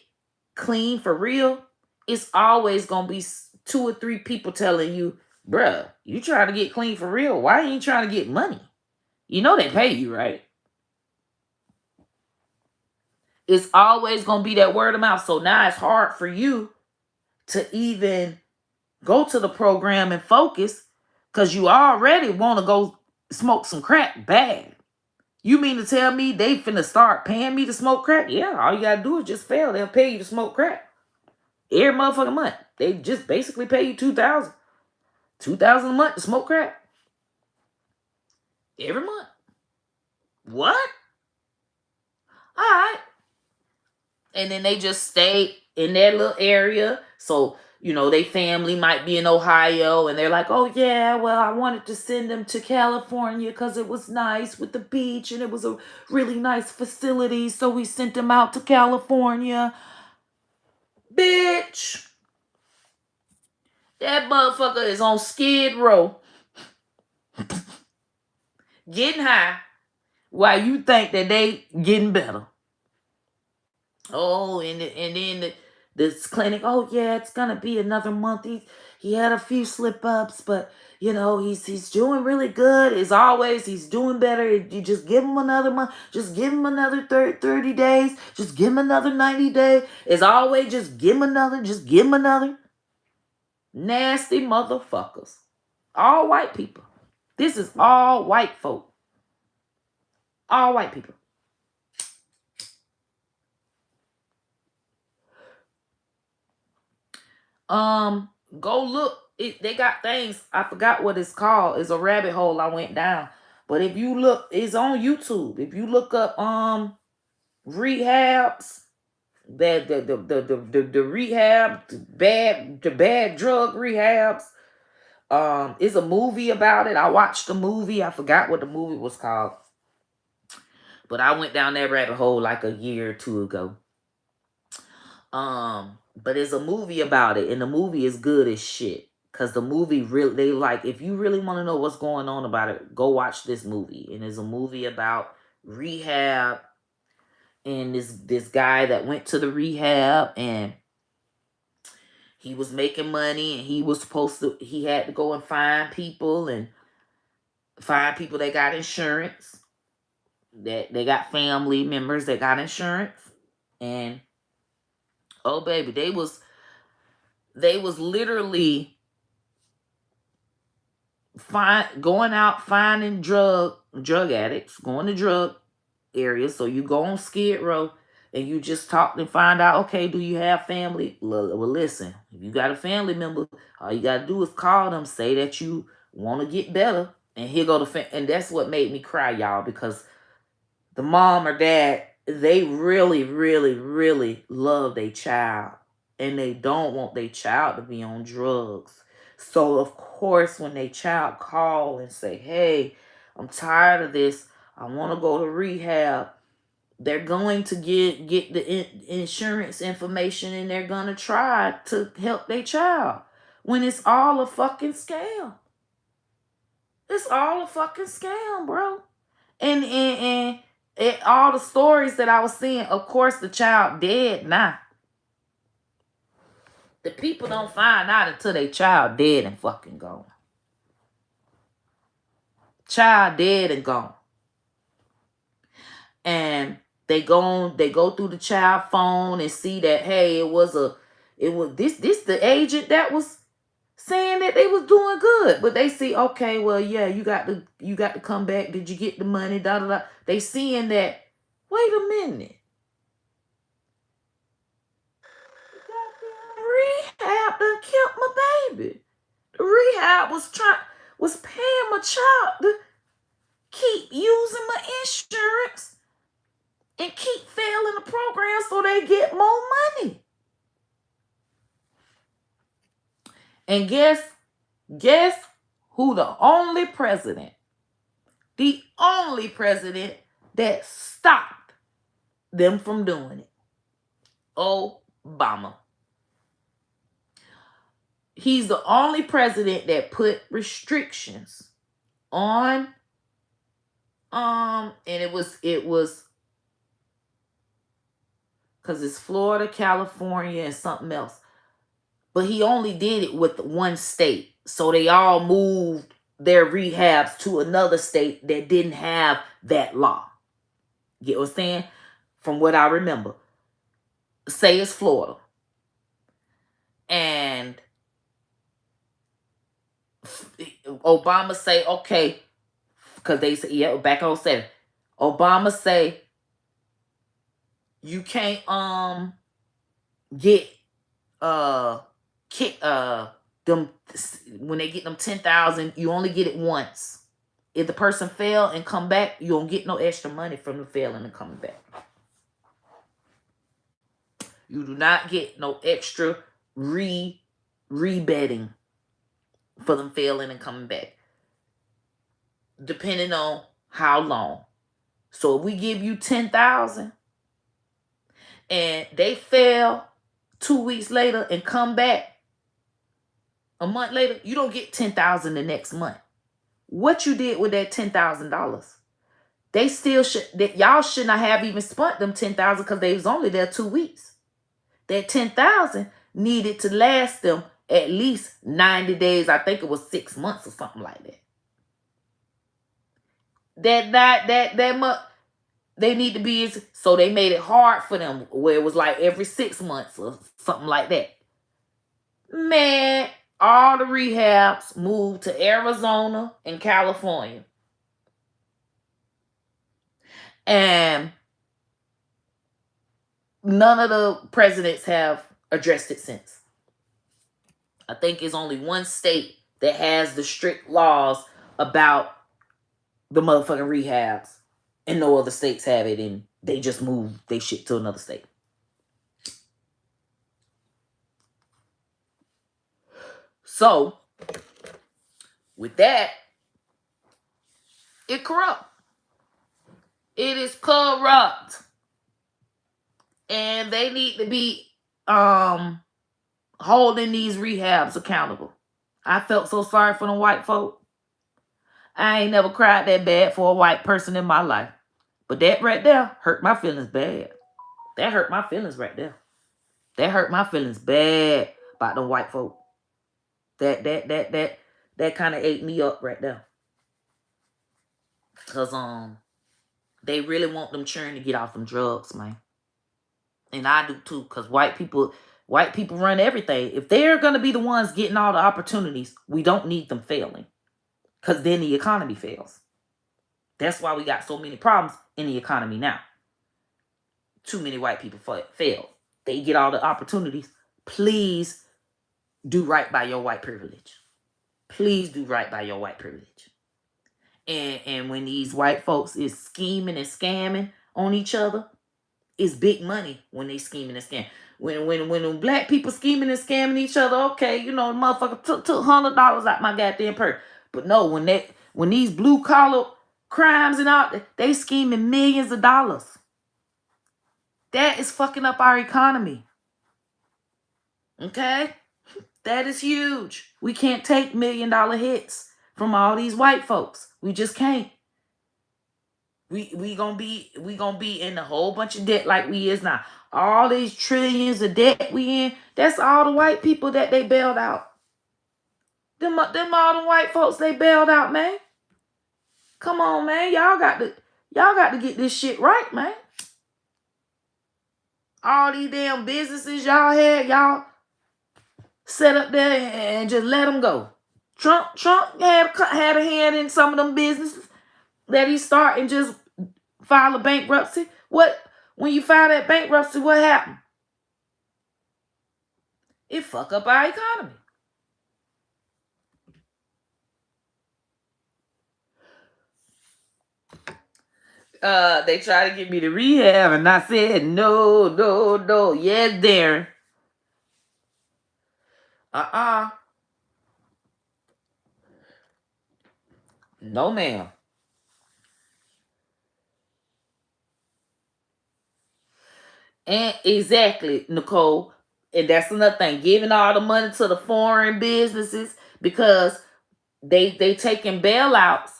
clean for real, it's always gonna be 2 or 3 people telling you, bruh, you trying to get clean for real. Why ain't you trying to get money? You know they pay you, right? It's always gonna be that word of mouth. So now it's hard for you to even go to the program and focus, because you already want to go smoke some crack bad. You mean to tell me they finna start paying me to smoke crack? Yeah, all you gotta do is just fail. They'll pay you to smoke crack every motherfucking month. They just basically pay you $2,000 a month to smoke crack every month. What? All right. And then they just stay in their little area. So, they family might be in Ohio, and they're like, oh yeah, well, I wanted to send them to California because it was nice with the beach and it was a really nice facility. So we sent them out to California. Bitch. That motherfucker is on Skid Row getting high while you think that they getting better. Oh, and then this clinic, oh yeah, it's gonna be another month. He had a few slip ups, but he's doing really good. As always, he's doing better. You just give him another month, just give him another 30 days, just give him another 90 days. As always, just give him another. Nasty motherfuckers. All white people. This is all white folk. All white people. Go look. They got things. I forgot what it's called. It's a rabbit hole I went down. But if you look, it's on YouTube. If you look up rehabs, the rehab, the bad drug rehabs. It's a movie about it. I watched the movie. I forgot what the movie was called. But I went down that rabbit hole like a year or 2 ago. But there's a movie about it, and the movie is good as shit. Cause the movie really, if you really want to know what's going on about it, go watch this movie. And it's a movie about rehab, and this guy that went to the rehab, and he was making money, and he had to go and find people that got insurance, that they got family members that got insurance. And oh baby, they was literally going out finding drug addicts, going to drug areas. So you go on Skid Row and you just talk and find out, okay, do you have family? Well, listen, if you got a family member, all you got to do is call them, say that you want to get better, and here go and that's what made me cry, y'all, because the mom or dad, they really, really, really love their child, and they don't want their child to be on drugs. So of course, when their child call and say, hey, I'm tired of this, I want to go to rehab, they're going to get the insurance information, and they're going to try to help their child, when it's all a fucking scam. It's all a fucking scam, bro. And all the stories that I was seeing, of course, the child dead now. The people don't find out until they child dead and fucking gone. Child dead and gone. And they go through the child phone and see that, hey, it was this the agent that was saying that they was doing good. But they see, okay, well, yeah, you got to come back. Did you get the money? Da da da. They seeing that, wait a minute. Rehab done killed my baby. The rehab was paying my child to keep using my insurance and keep failing the program so they get more money. And guess who the only president The only president that stopped them from doing it. Obama. He's the only president that put restrictions on and it was because it's Florida, California, and something else. But he only did it with one state. So they all moved their rehabs to another state that didn't have that law. Get what I'm saying? From what I remember. Say it's Florida. And Obama say, okay, because they say, yeah, back on 7. Obama say, you can't get them when they get them 10,000, you only get it once. If the person fail and come back, you don't get no extra money from the failing and coming back. You do not get no extra rebetting for them failing and coming back, depending on how long. So if we give you 10,000 and they fail 2 weeks later and come back a month later, you don't get 10,000 the next month. What you did with that $10,000, they still y'all should not have even spent them 10,000 because they was only there 2 weeks. That 10,000 needed to last them at least 90 days. I think it was 6 months or something like that. That much they need to be. So they made it hard for them where it was like every 6 months or something like that. Man, all the rehabs moved to Arizona and California. And none of the presidents have addressed it since. I think it's only one state that has the strict laws about the motherfucking rehabs. And no other states have it, and they just moved they shit to another state. So, with that, it corrupt. It is corrupt. And they need to be holding these rehabs accountable. I felt so sorry for the white folk. I ain't never cried that bad for a white person in my life. But that right there hurt my feelings bad. That hurt my feelings right there. That hurt my feelings bad about the white folk. That kind of ate me up right there. Cause they really want them children to get off them drugs, man. And I do too, cause white people run everything. If they're gonna be the ones getting all the opportunities, we don't need them failing. Cause then the economy fails. That's why we got so many problems in the economy now. Too many white people fail. They get all the opportunities. Please do right by your white privilege. Please do right by your white privilege. And when these white folks is scheming and scamming on each other, it's big money when they scheming and scamming. When black people scheming and scamming each other, okay, the motherfucker took $100 out my goddamn purse. But no, when these blue collar crimes and all, they scheming millions of dollars. That is fucking up our economy. Okay? That is huge. We can't take $1 million hits from all these white folks. We just can't. We gonna be in a whole bunch of debt like we is now. All these trillions of debt we in, that's all the white people that they bailed out. Them all the white folks they bailed out, man. Come on, man. Y'all got to get this shit right, man. All these damn businesses y'all had, y'all set up there and just let them go. Trump had a hand in some of them businesses that he started and just file a bankruptcy. When you file that bankruptcy, what happened? It fuck up our economy. They tried to get me to rehab, and I said no. Yes, Darren. No, ma'am. And exactly, Nicole. And that's another thing. Giving all the money to the foreign businesses because they taking bailouts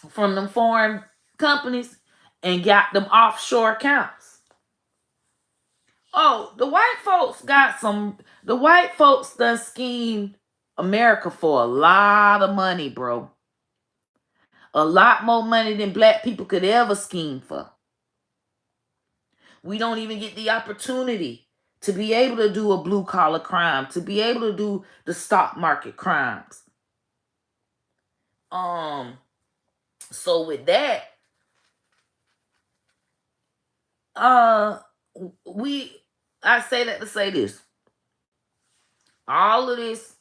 from them foreign companies and got them offshore accounts. Oh, the white folks done schemed America for a lot of money, bro. A lot more money than black people could ever scheme for. We don't even get the opportunity to be able to do a blue collar crime, to be able to do the stock market crimes. So with that, I say that to say this. All of this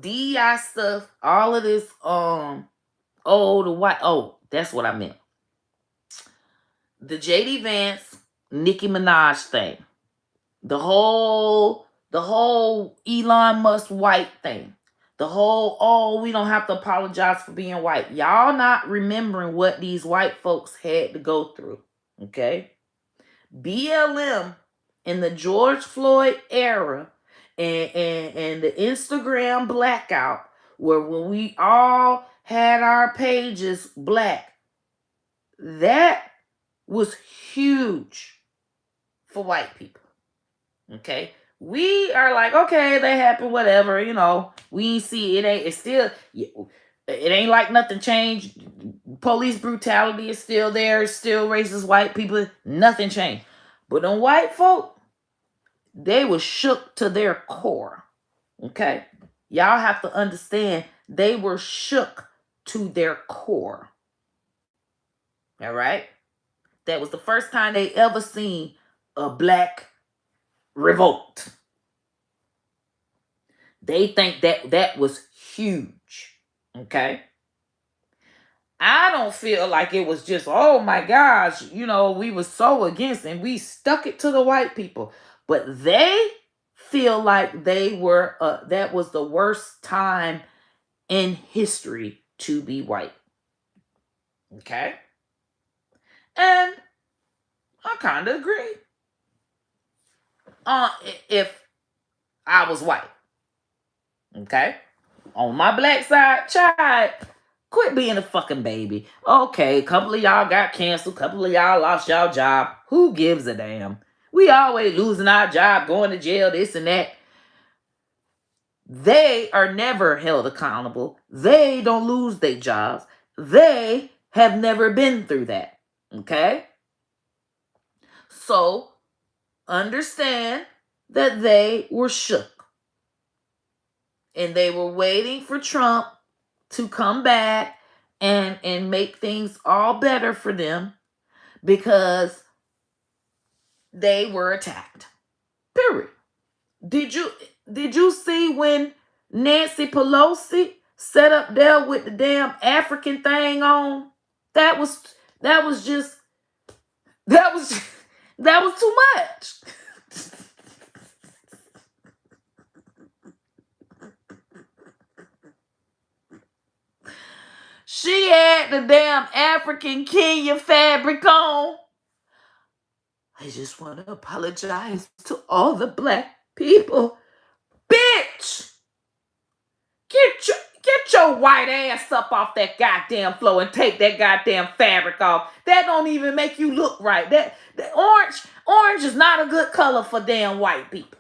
DI stuff, all of this, that's what I meant. The JD Vance, Nicki Minaj thing. The whole Elon Musk white thing. The whole, we don't have to apologize for being white. Y'all not remembering what these white folks had to go through. Okay? BLM in the George Floyd era and the Instagram blackout, where when we all had our pages black, that was huge for white people. Okay? We are like, okay, they happen, whatever, we see it. It ain't like nothing changed. Police brutality is still there. It's still racist white people. Nothing changed. But on white folk, they were shook to their core. Okay? Y'all have to understand, they were shook to their core. All right? That was the first time they ever seen a black revolt. They think that was huge. Okay? I don't feel like it was just, oh my gosh, we were so against and we stuck it to the white people. But they feel like they were, that was the worst time in history to be white. Okay? And I kind of agree. If I was white. Okay? On my black side, child, quit being a fucking baby. Okay, a couple of y'all got canceled. A couple of y'all lost y'all job. Who gives a damn? We always losing our job, going to jail, this and that. They are never held accountable. They don't lose their jobs. They have never been through that. Okay? So, understand that they were shook. And they were waiting for Trump to come back and make things all better for them because they were attacked. Period. Did you see when Nancy Pelosi sat up there with the damn African thing on? That was too much. She had the damn African Kenya fabric on. I just want to apologize to all the black people. Bitch! Get your white ass up off that goddamn floor and take that goddamn fabric off. That don't even make you look right. That orange is not a good color for damn white people.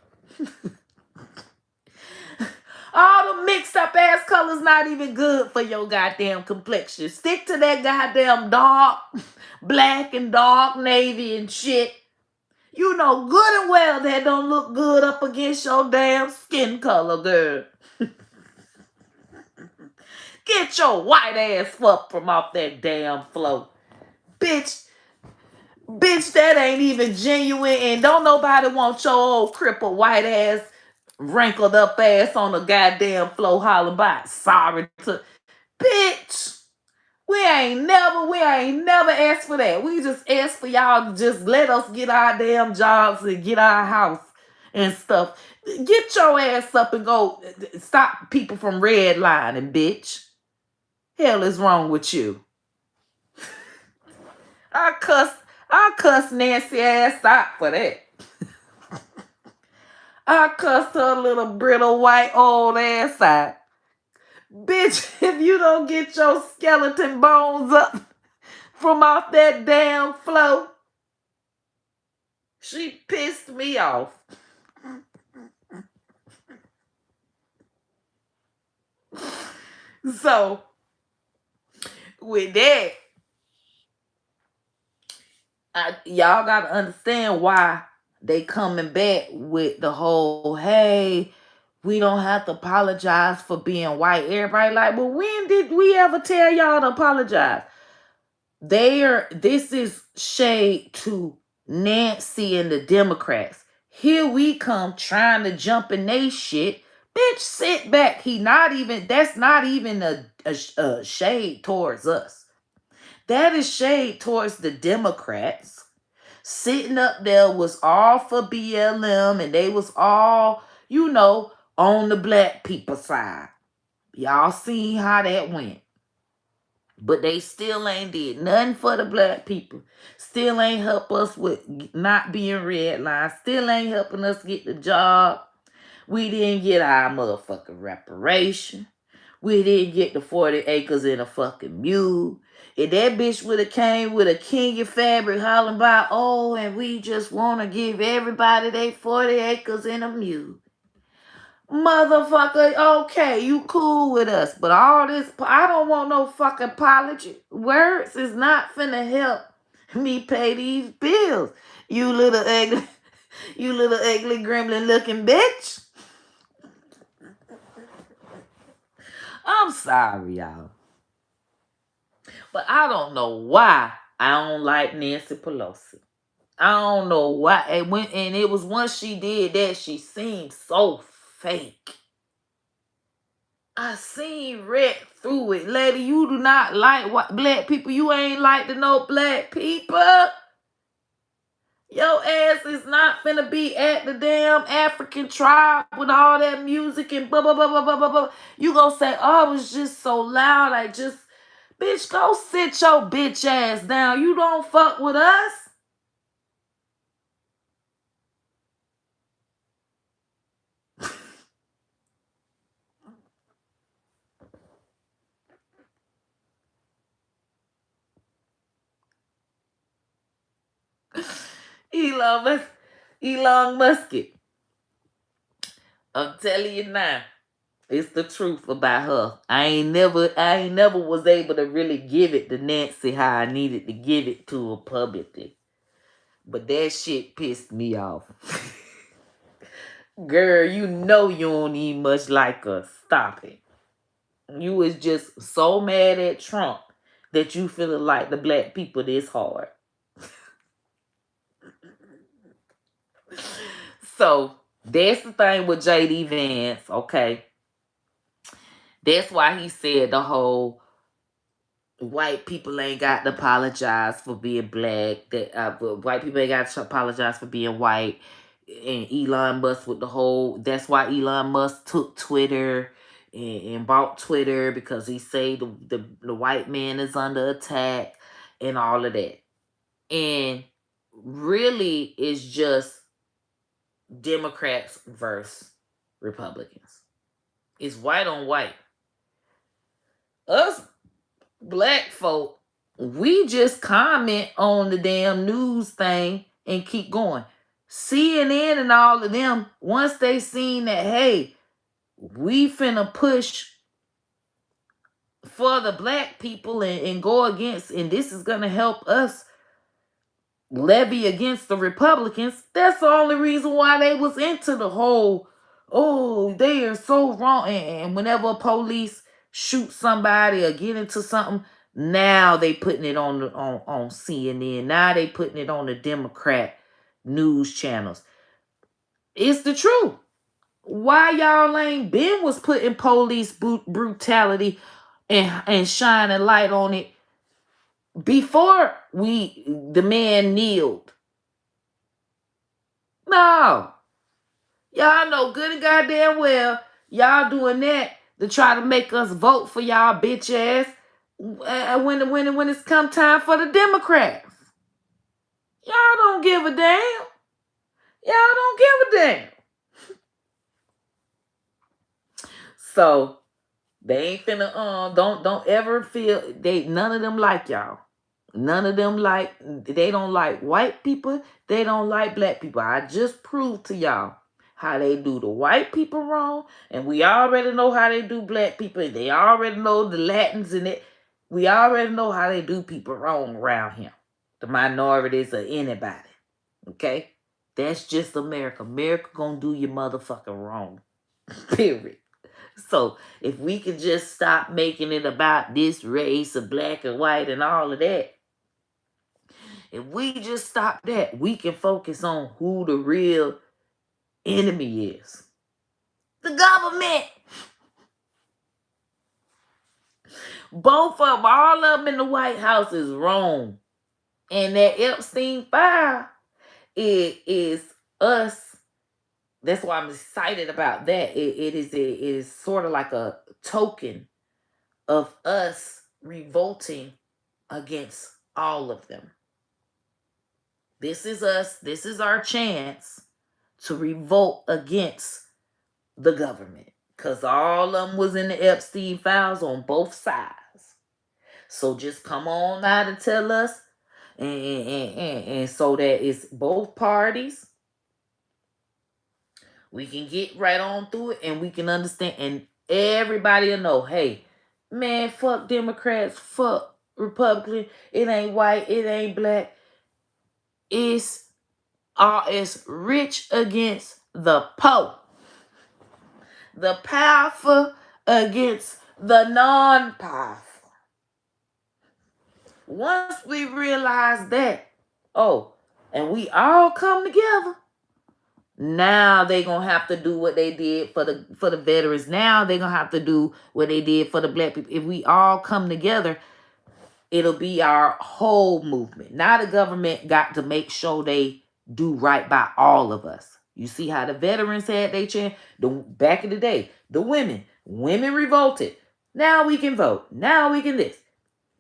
All the mixed up ass colors not even good for your goddamn complexion. Stick to that goddamn dark black and dark navy and shit. You know good and well that don't look good up against your damn skin color, girl. Get your white ass up from off that damn floor. Bitch, that ain't even genuine, and don't nobody want your old crippled white ass, wrinkled up ass on the goddamn floor hollering by. Sorry to... Bitch, we ain't never asked for that. We just asked for y'all to just let us get our damn jobs and get our house and stuff. Get your ass up and go. Stop people from redlining, bitch. Hell is wrong with you? I cuss cussed Nancy ass out for that. I cussed her little brittle white old ass out. Bitch, if you don't get your skeleton bones up from off that damn floor, she pissed me off. So, with that, y'all gotta understand why they coming back with the whole, hey, we don't have to apologize for being white. Everybody like, well, when did we ever tell y'all to apologize? This is shade to Nancy and the Democrats. Here we come trying to jump in they shit. Bitch, sit back. That's not even a shade towards us. That is shade towards the Democrats. Sitting up there was all for BLM and they was all, on the black people side. Y'all seen how that went. But they still ain't did nothing for the black people. Still ain't help us with not being redlined. Still ain't helping us get the job. We didn't get our motherfucking reparation. We didn't get the 40 acres in a fucking mule. If that bitch would have came with a king of fabric hollering about, oh, and we just want to give everybody they 40 acres in a mule. Motherfucker, okay, you cool with us, but all this, I don't want no fucking apology. Words is not finna help me pay these bills. You little ugly gremlin looking bitch. I'm sorry, y'all. But I don't know why I don't like Nancy Pelosi. I don't know why. And it was once she did that, she seemed so fake. I seen right through it. Lady, you do not like black people. You ain't like to know black people. Your ass is not finna be at the damn African tribe with all that music and blah, blah, blah, blah, blah, blah, blah. You gonna say, oh, it was just so loud. Bitch, go sit your bitch ass down. You don't fuck with us. Elon Musk. I'm telling you now. It's the truth about her. I ain't never was able to really give it to Nancy how I needed to give it to her publicly. But that shit pissed me off. Girl, you know you don't need much like us. Stop it. You was just so mad at Trump that you feeling like the black people this hard. So, that's the thing with J.D. Vance, okay? That's why he said the whole white people ain't got to apologize for being black. That white people ain't got to apologize for being white. And Elon Musk with the whole. That's why Elon Musk took Twitter and bought Twitter, because he say the white man is under attack and all of that. And really, it's just Democrats versus Republicans. It's white on white. Us black folk, we just comment on the damn news thing and keep going. CNN and all of them, once they seen that, hey, we finna push for the black people and go against, and this is gonna help us levy against the Republicans. That's the only reason why they was into the whole, oh, they are so wrong. And whenever police shoot somebody or get into something, now they putting it on CNN. Now they putting it on the Democrat news channels. It's the truth. Why y'all ain't been was putting police brutality and shining light on it before the man kneeled? No. Y'all know good and goddamn well y'all doing that to try to make us vote for y'all bitch ass when it's come time for the Democrats. Y'all don't give a damn. Y'all don't give a damn. So they ain't finna don't ever feel none of them like y'all. None of them they don't like white people. They don't like black people. I just proved to y'all how they do the white people wrong, and we already know how they do black people. They already know the Latins in it. We already know how they do people wrong around here. The minorities or anybody. Okay? That's just America. America gonna do you motherfucking wrong. Period. So if we could just stop making it about this race of black and white and all of that, if we just stop that, we can focus on who the real enemy is. The government. Both of them, all of them in the White House is wrong. And that Epstein file is us. That's why I'm excited about that. It is sort of like a token of us revolting against all of them. This is us. This is our chance to revolt against the government. Because all of them was in the Epstein files on both sides. So just come on out and tell us. And so that it's both parties. We can get right on through it and we can understand. And everybody will know, hey, man, fuck Democrats, fuck Republican. It ain't white, it ain't black. It's rich against the poor. The powerful against the non-powerful. Once we realize that, and we all come together, now they gonna have to do what they did for the veterans. Now they gonna have to do what they did for the black people. If we all come together, it'll be our whole movement. Now the government got to make sure they do right by all of us. You see how the veterans had their chance? Back in the day, the women revolted. Now we can vote. Now we can this.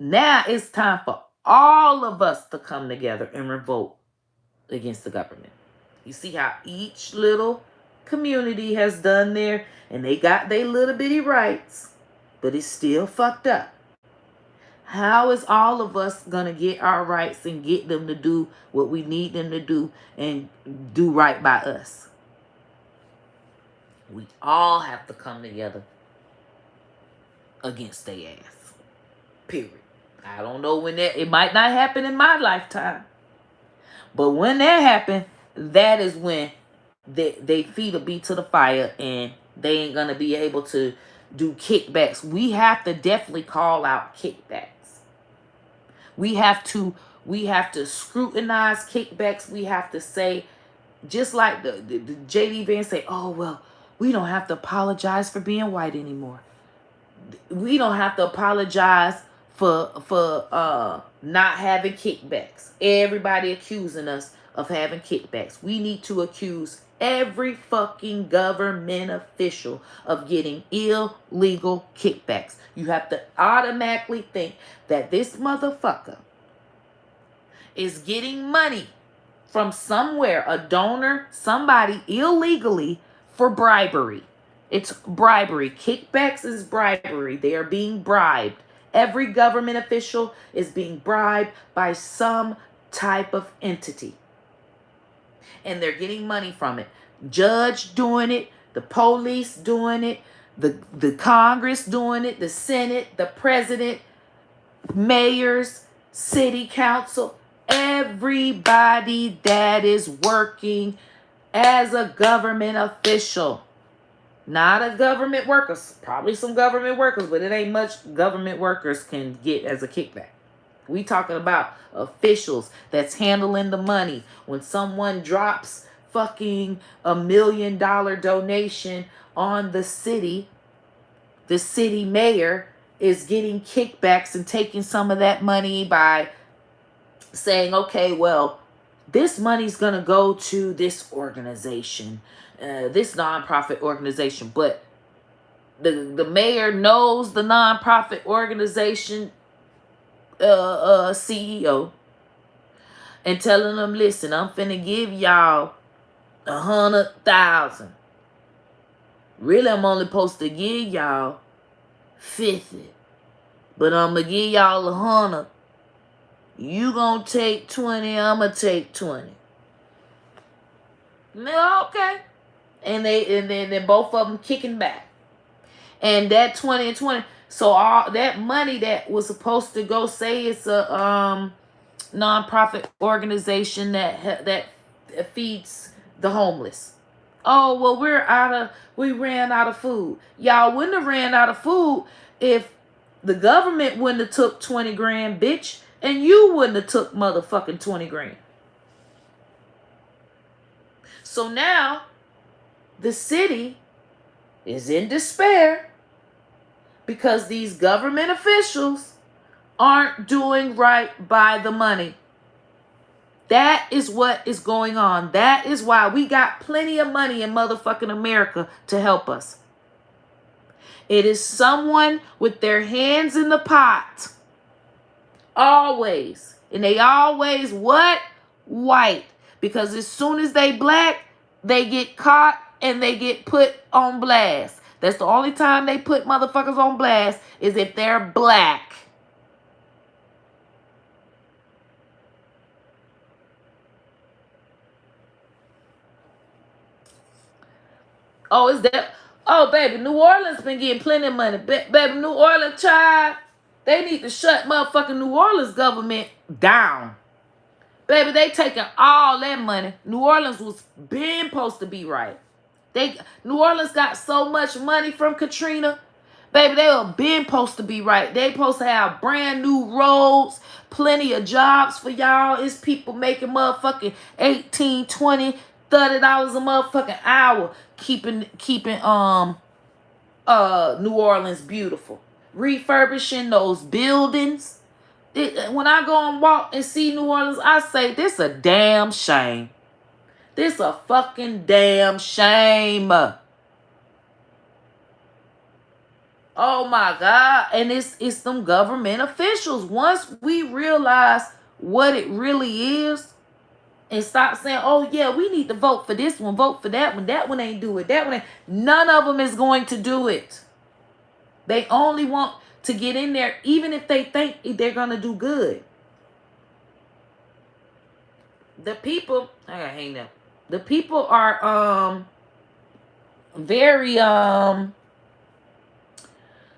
Now it's time for all of us to come together and revolt against the government. You see how each little community has done their, and they got their little bitty rights, but it's still fucked up. How is all of us going to get our rights and get them to do what we need them to do and do right by us? We all have to come together against their ass. Period. I don't know when it might not happen in my lifetime. But when that happens, that is when they feet will be to the fire and they ain't going to be able to do kickbacks. We have to definitely call out kickbacks. We have to scrutinize kickbacks. We have to say, just like the J.D. Vance say, oh, well, we don't have to apologize for being white anymore. We don't have to apologize for not having kickbacks. Everybody accusing us of having kickbacks. We need to accuse every fucking government official of getting illegal kickbacks. You have to automatically think that this motherfucker is getting money from somewhere, a donor, somebody illegally for bribery. It's bribery. Kickbacks is bribery. They are being bribed. Every government official is being bribed by some type of entity. And they're getting money from it. Judge doing it, the police doing it, the Congress doing it, the Senate, the president, mayors, city council, everybody that is working as a government official. Not a government worker. Probably some government workers, but it ain't much government workers can get as a kickback. We talking about officials that's handling the money. When someone drops fucking $1 million donation on the city mayor is getting kickbacks and taking some of that money by saying, okay, well, this money's going to go to this organization, this nonprofit organization. But the mayor knows the nonprofit organization CEO. and telling them, listen, I'm finna give y'all 100,000. Really, I'm only supposed to give y'all 50. But I'm gonna give y'all 100. You gonna take 20, I'm gonna take 20. No, okay. And then both of them kicking back. And that 20 and 20. So all that money that was supposed to go, say it's a nonprofit organization that feeds the homeless. Oh, well, we ran out of food. Y'all wouldn't have ran out of food if the government wouldn't have took 20 grand, bitch, and you wouldn't have took motherfucking 20 grand. So now the city is in despair because these government officials aren't doing right by the money. That is what is going on. That is why we got plenty of money in motherfucking America to help us. It is someone with their hands in the pot. Always. And they always what? White. Because as soon as they black, they get caught and they get put on blast. That's the only time they put motherfuckers on blast is if they're black. Oh, is that? Oh, baby, New Orleans been getting plenty of money. Baby, New Orleans, child, they need to shut motherfucking New Orleans government down. Baby, they taking all that money. New Orleans was been supposed to be right. New Orleans got so much money from Katrina. Baby, they were been supposed to be right. They supposed to have brand new roads, plenty of jobs for y'all. It's people making motherfucking 18, 20, $30 a motherfucking hour keeping New Orleans beautiful. Refurbishing those buildings. When I go and walk and see New Orleans, I say this a damn shame. This a fucking damn shame. Oh my God. And it's them government officials. Once we realize what it really is and stop saying, oh yeah, we need to vote for this one, vote for that one ain't do it, that one ain't. None of them is going to do it. They only want to get in there, even if they think they're going to do good. The people, I gotta hang up. The people are very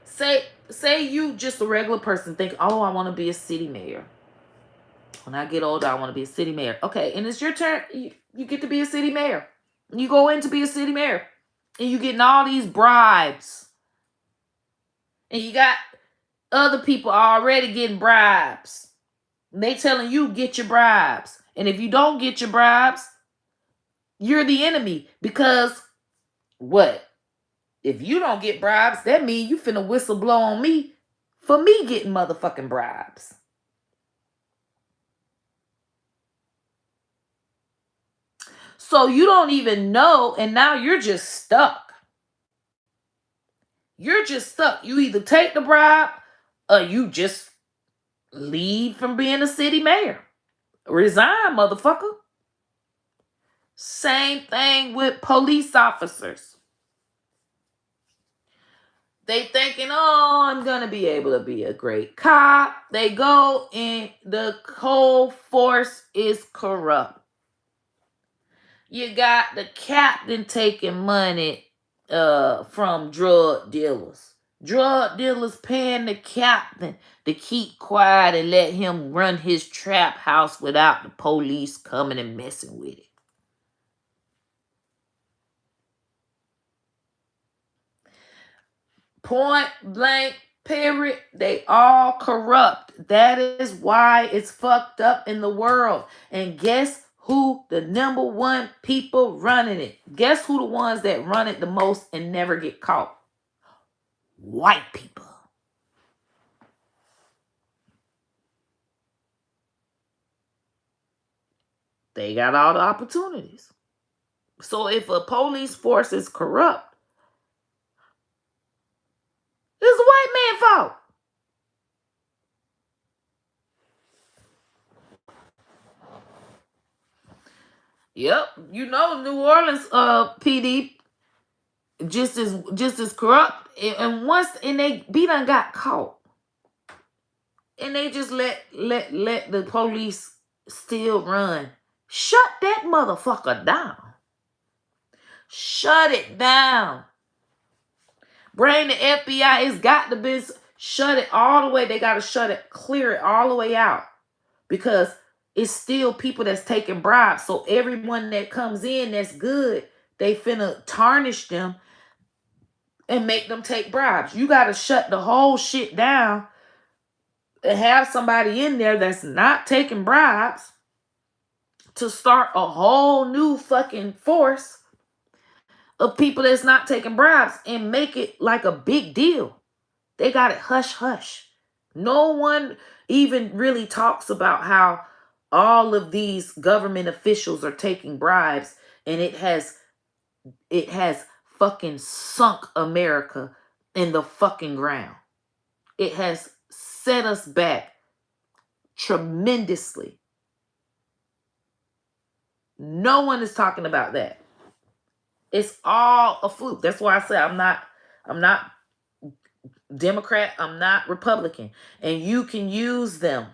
say you just a regular person think, oh, I want to be a city mayor. When I get older, I want to be a city mayor. Okay, and it's your turn. You get to be a city mayor. You go in to be a city mayor, and you getting all these bribes, and you got other people already getting bribes. And they telling you get your bribes, and if you don't get your bribes, you're the enemy. Because what? If you don't get bribes, that means you finna whistle blow on me for me getting motherfucking bribes. So you don't even know, and now you're just stuck. You're just stuck. You either take the bribe or you just leave from being a city mayor. Resign, motherfucker. Same thing with police officers. They thinking, oh, I'm going to be able to be a great cop. They go and the whole force is corrupt. You got the captain taking money from drug dealers. Drug dealers paying the captain to keep quiet and let him run his trap house without the police coming and messing with it. Point blank, period. They all corrupt. That is why it's fucked up in the world. And guess who the number one people running it? Guess who the ones that run it the most and never get caught? White people. They got all the opportunities. So if a police force is corrupt, it's a white man's fault. Yep. You know, New Orleans PD just as corrupt. And once they done got caught. And they just let the police still run. Shut that motherfucker down. Shut it down. Bring the FBI. It's got to be shut it all the way. They got to shut it, clear it all the way out. Because it's still people that's taking bribes. So everyone that comes in that's good, they finna tarnish them and make them take bribes. You got to shut the whole shit down and have somebody in there that's not taking bribes to start a whole new fucking force of people that's not taking bribes and make it like a big deal. They got it hush hush. No one even really talks about how all of these government officials are taking bribes, and it has fucking sunk America in the fucking ground. It has set us back tremendously. No one is talking about that. It's all a fluke. That's why I say I'm not Democrat, I'm not Republican. And you can use them.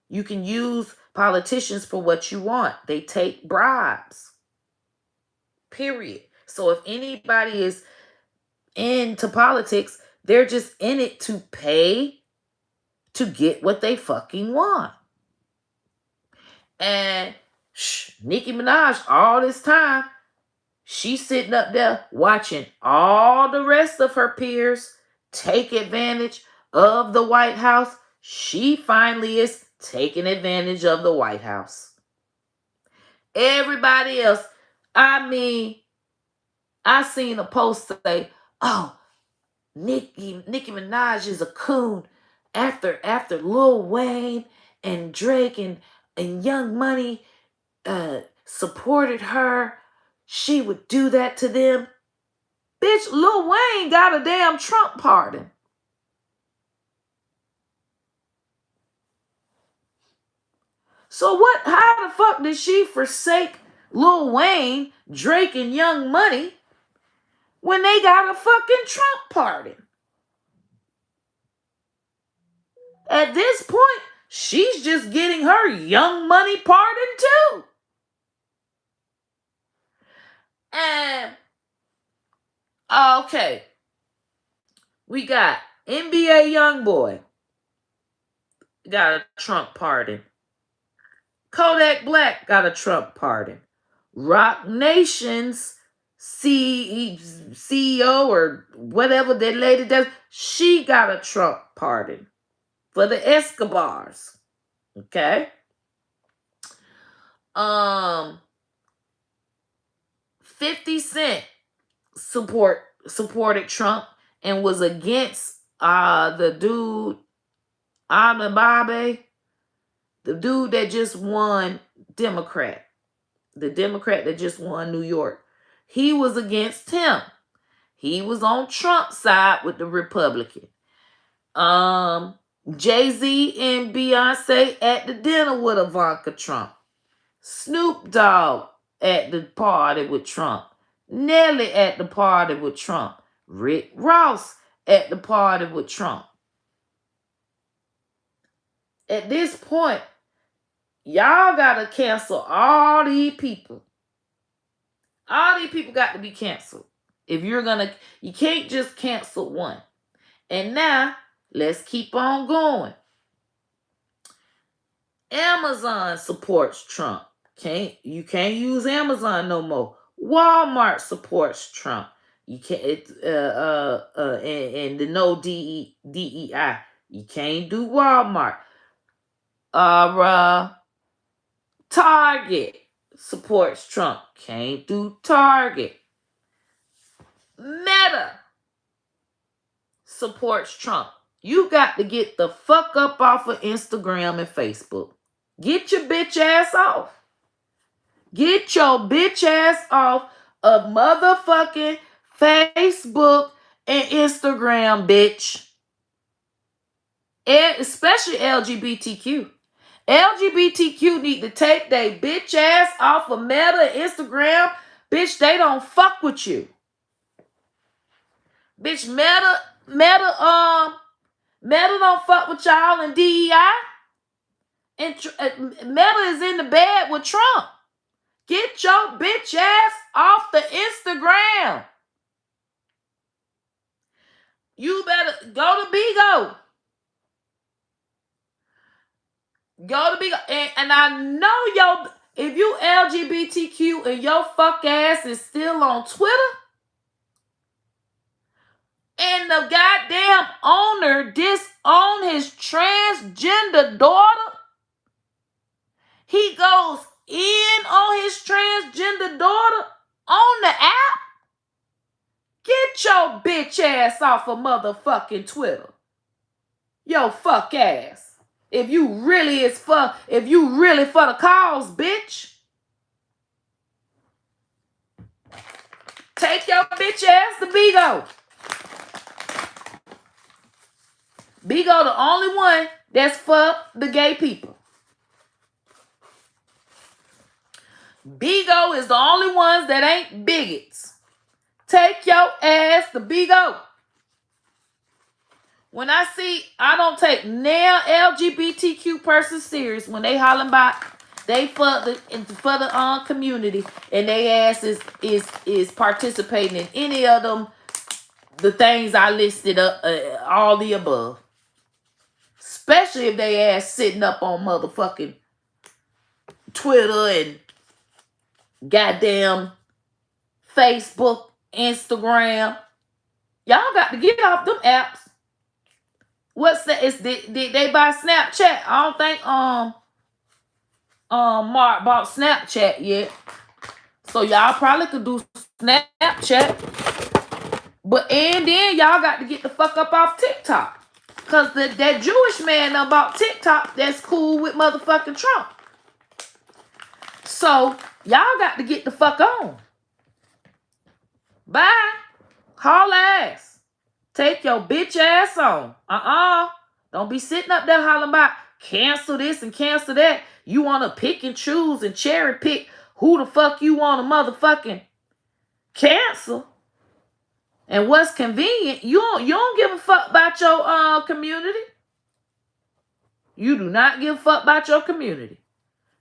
You can use politicians for what you want. They take bribes. Period. So if anybody is into politics, they're just in it to pay to get what they fucking want. And Nicki Minaj, all this time, she's sitting up there watching all the rest of her peers take advantage of the White House. She finally is taking advantage of the White House. Everybody else, I mean, I seen a post say, oh, Nicki Minaj is a coon after Lil Wayne and Drake and Young Money supported her. She would do that to them. Bitch, Lil Wayne got a damn Trump pardon. So what? How the fuck did she forsake Lil Wayne, Drake, and Young Money when they got a fucking Trump pardon? At this point, she's just getting her Young Money pardon too. And okay, we got NBA Youngboy got a Trump pardon. Kodak Black got a Trump pardon. Rock Nation's CEO or whatever that lady does, she got a Trump pardon for the Escobars. Okay. 50 Cent supported Trump and was against the dude Amababe, the dude that just won Democrat. The Democrat that just won New York. He was against him. He was on Trump's side with the Republican. Jay-Z and Beyonce at the dinner with Ivanka Trump. Snoop Dogg at the party with Trump. Nelly at the party with Trump. Rick Ross at the party with Trump. At this point, y'all gotta cancel all these people. All these people got to be canceled. If you're gonna, you can't just cancel one. And now, let's keep on going. Amazon supports Trump. You can't use Amazon no more. Walmart supports Trump. You can't and the no DEI. You can't do Walmart. Target supports Trump. Can't do Target. Meta supports Trump. You got to get the fuck up off of Instagram and Facebook. Get your bitch ass off. Get your bitch ass off of motherfucking Facebook and Instagram, bitch. And especially LGBTQ. LGBTQ need to take their bitch ass off of Meta, Instagram. Bitch, they don't fuck with you. Bitch, Meta don't fuck with y'all and DEI. And Meta is in the bed with Trump. Get your bitch ass off the Instagram. You better go to Bigo. Go to Bigo. And I know if you LGBTQ and your fuck ass is still on Twitter, and the goddamn owner disowned his transgender daughter, he goes in on his transgender daughter on the app. Get your bitch ass off of motherfucking Twitter. Yo fuck ass. If you really for the cause, bitch. Take your bitch ass to Bigo. Bigo the only one that's for the gay people. Bigo is the only ones that ain't bigots. Take your ass to Bigo. When I don't take now LGBTQ person serious when they hollering about they for the community and they ass is participating in any of them the things I listed up all the above. Especially if they ass sitting up on motherfucking Twitter and goddamn Facebook, Instagram. Y'all got to get off them apps. What's that? Did they buy Snapchat? I don't think Mark bought Snapchat yet. So y'all probably could do Snapchat. And then y'all got to get the fuck up off TikTok. Cause that Jewish man about TikTok that's cool with motherfucking Trump. So y'all got to get the fuck on. Bye. Haul ass. Take your bitch ass on. Don't be sitting up there hollering about cancel this and cancel that. You want to pick and choose and cherry pick who the fuck you want to motherfucking cancel. And what's convenient, you don't give a fuck about your community. You do not give a fuck about your community.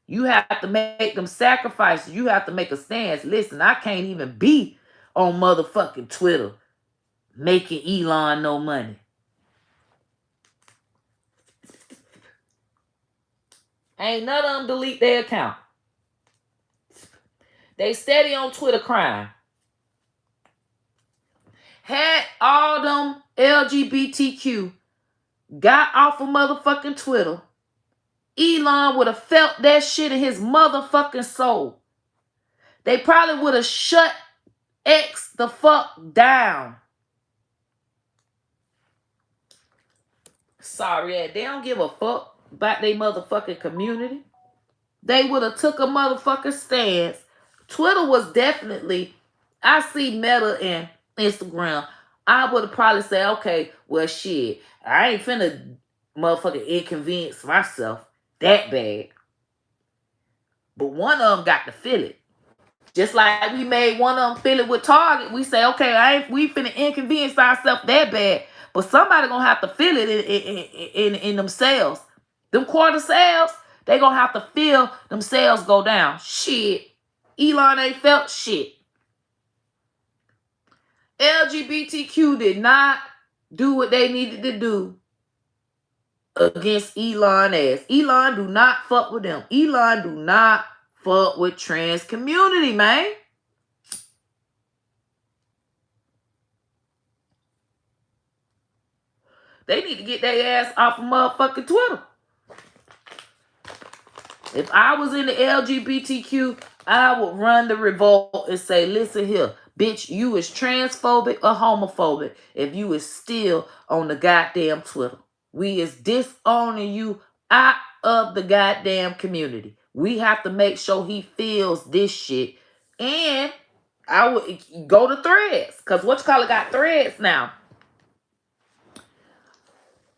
You have to make them sacrifices. You have to make a stance. Listen, I can't even be on motherfucking Twitter making Elon no money. Ain't none of them delete their account. They steady on Twitter crying. Had all them LGBTQ got off of motherfucking Twitter, Elon would have felt that shit in his motherfucking soul. They probably would have shut X the fuck down. Sorry, they don't give a fuck about their motherfucking community. They would have took a motherfucking stance. Twitter was definitely, I see Meta and Instagram. I would have probably said, okay, well shit, I ain't finna motherfucking inconvenience myself that bad. But one of them got to feel it. Just like we made one of them feel it with Target. We say, okay, we finna inconvenience ourselves that bad. But somebody gonna have to feel it in themselves. Them quarter sales, they gonna have to feel themselves go down. Shit. Elon ain't felt shit. LGBTQ did not do what they needed to do against Elon ass. Elon do not fuck with them. Elon do not fuck with trans community, man. They need to get their ass off of motherfucking Twitter. If I was in the LGBTQ, I would run the revolt and say, listen here, bitch, you is transphobic or homophobic if you is still on the goddamn Twitter. We is disowning you out of the goddamn community. We have to make sure he feels this shit. And I would go to Threads, because whatchamacallit got Threads now.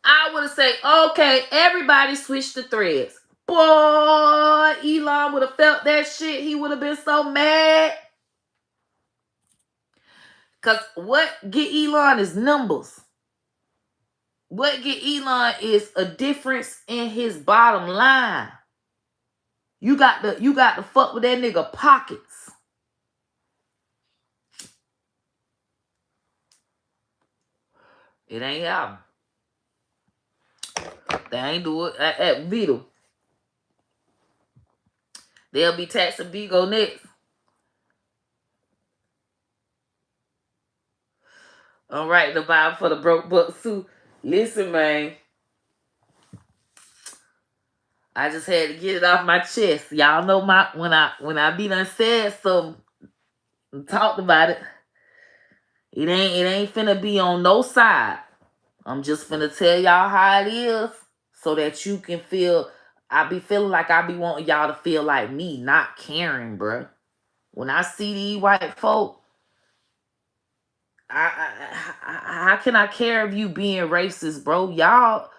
I would have said, okay, everybody switch to Threads. Boy, Elon would have felt that shit. He would have been so mad. Because what get Elon is numbers. What get Elon is a difference in his bottom line. You got to fuck with that nigga pockets. It ain't happening. They ain't do it at Vito. They'll be taxing Vigo next. All right, the vibe for the broke buck Sue. Listen, man. I just had to get it off my chest. Y'all know when I be done said something and talked about it, it ain't finna be on no side. I'm just finna tell y'all how it is so that you can feel. I be feeling like I be wanting y'all to feel like me, not caring, bruh. When I see these white folk, how can I care of you being racist, bro? Y'all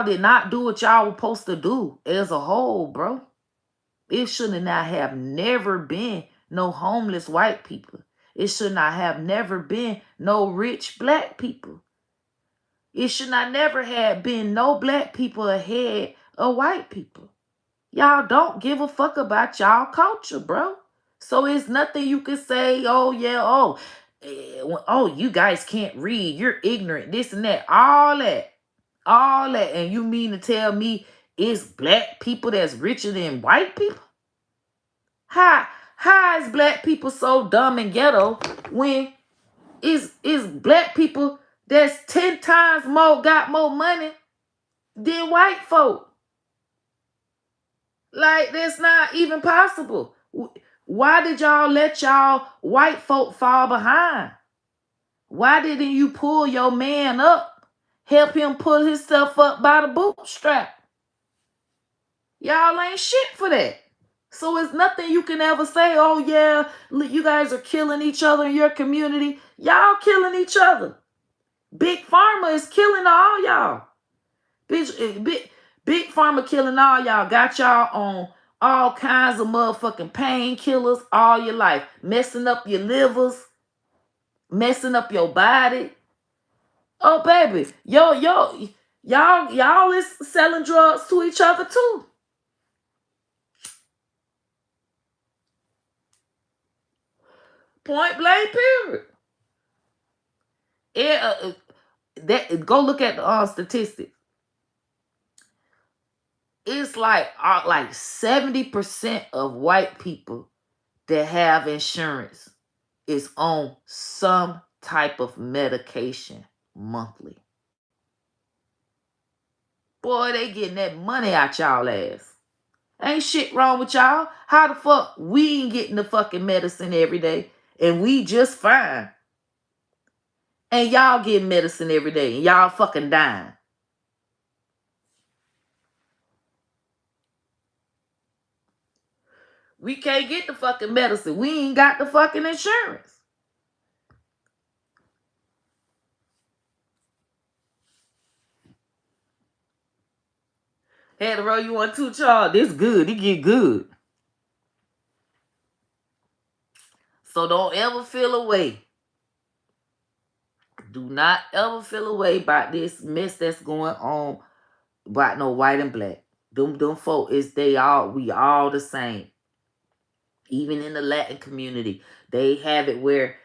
did not do what y'all were supposed to do as a whole, bro. It should not have never been no homeless white people. It should not have never been no rich black people. It should not never have been no black people ahead of white people. Y'all don't give a fuck about y'all culture, bro. So it's nothing you can say, oh yeah, oh, you guys can't read, you're ignorant, this and that, all that. And you mean to tell me it's black people that's richer than white people? How is black people so dumb and ghetto when is black people that's 10 times got more money than white folk? Like, that's not even possible. Why did y'all let y'all white folk fall behind? Why didn't you pull your man up? Help him pull himself up by the bootstrap? Y'all ain't shit for that. So it's nothing you can ever say, oh yeah, you guys are killing each other in your community. Y'all killing each other. Big Pharma is killing all y'all. Big Pharma killing all y'all. Got y'all on all kinds of motherfucking painkillers all your life. Messing up your livers. Messing up your body. Oh, baby. Y'all is selling drugs to each other too. Point blank, period. Go look at the statistics. It's like 70% of white people that have insurance is on some type of medication monthly. Boy, they getting that money out y'all ass. Ain't shit wrong with y'all. How the fuck we ain't getting the fucking medicine every day and we just fine? And y'all getting medicine every day and y'all fucking dying. We can't get the fucking medicine. We ain't got the fucking insurance. Had to roll you on two, Charles. This good. It get good. So don't ever feel away. Do not ever feel away about this mess that's going on about no white and black. Them folk we all the same. Even in the Latin community, they have it where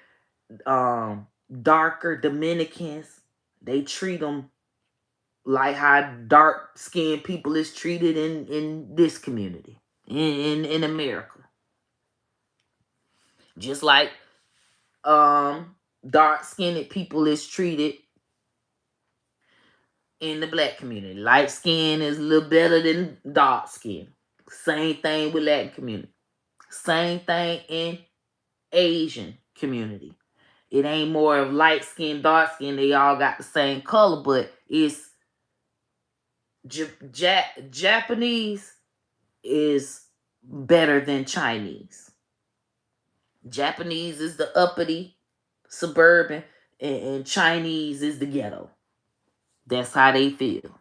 darker Dominicans, they treat them like how dark skinned people is treated in this community, in America. Just like dark skinned people is treated in the black community. Light skin is a little better than dark skin. Same thing with Latin community. Same thing in Asian community. It ain't more of light skin, dark skin. They all got the same color, but it's Japanese is better than Chinese. Japanese is the uppity, suburban, and Chinese is the ghetto. That's how they feel.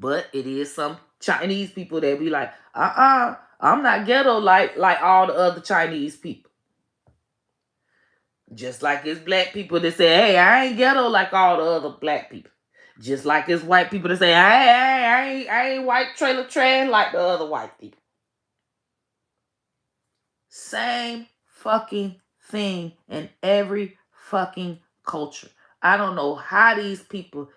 But it is some Chinese people that be like, I'm not ghetto like all the other Chinese people. Just like it's black people that say, hey, I ain't ghetto like all the other black people. Just like it's white people that say, hey, I ain't white trailer trash like the other white people. Same fucking thing in every fucking culture. I don't know how these people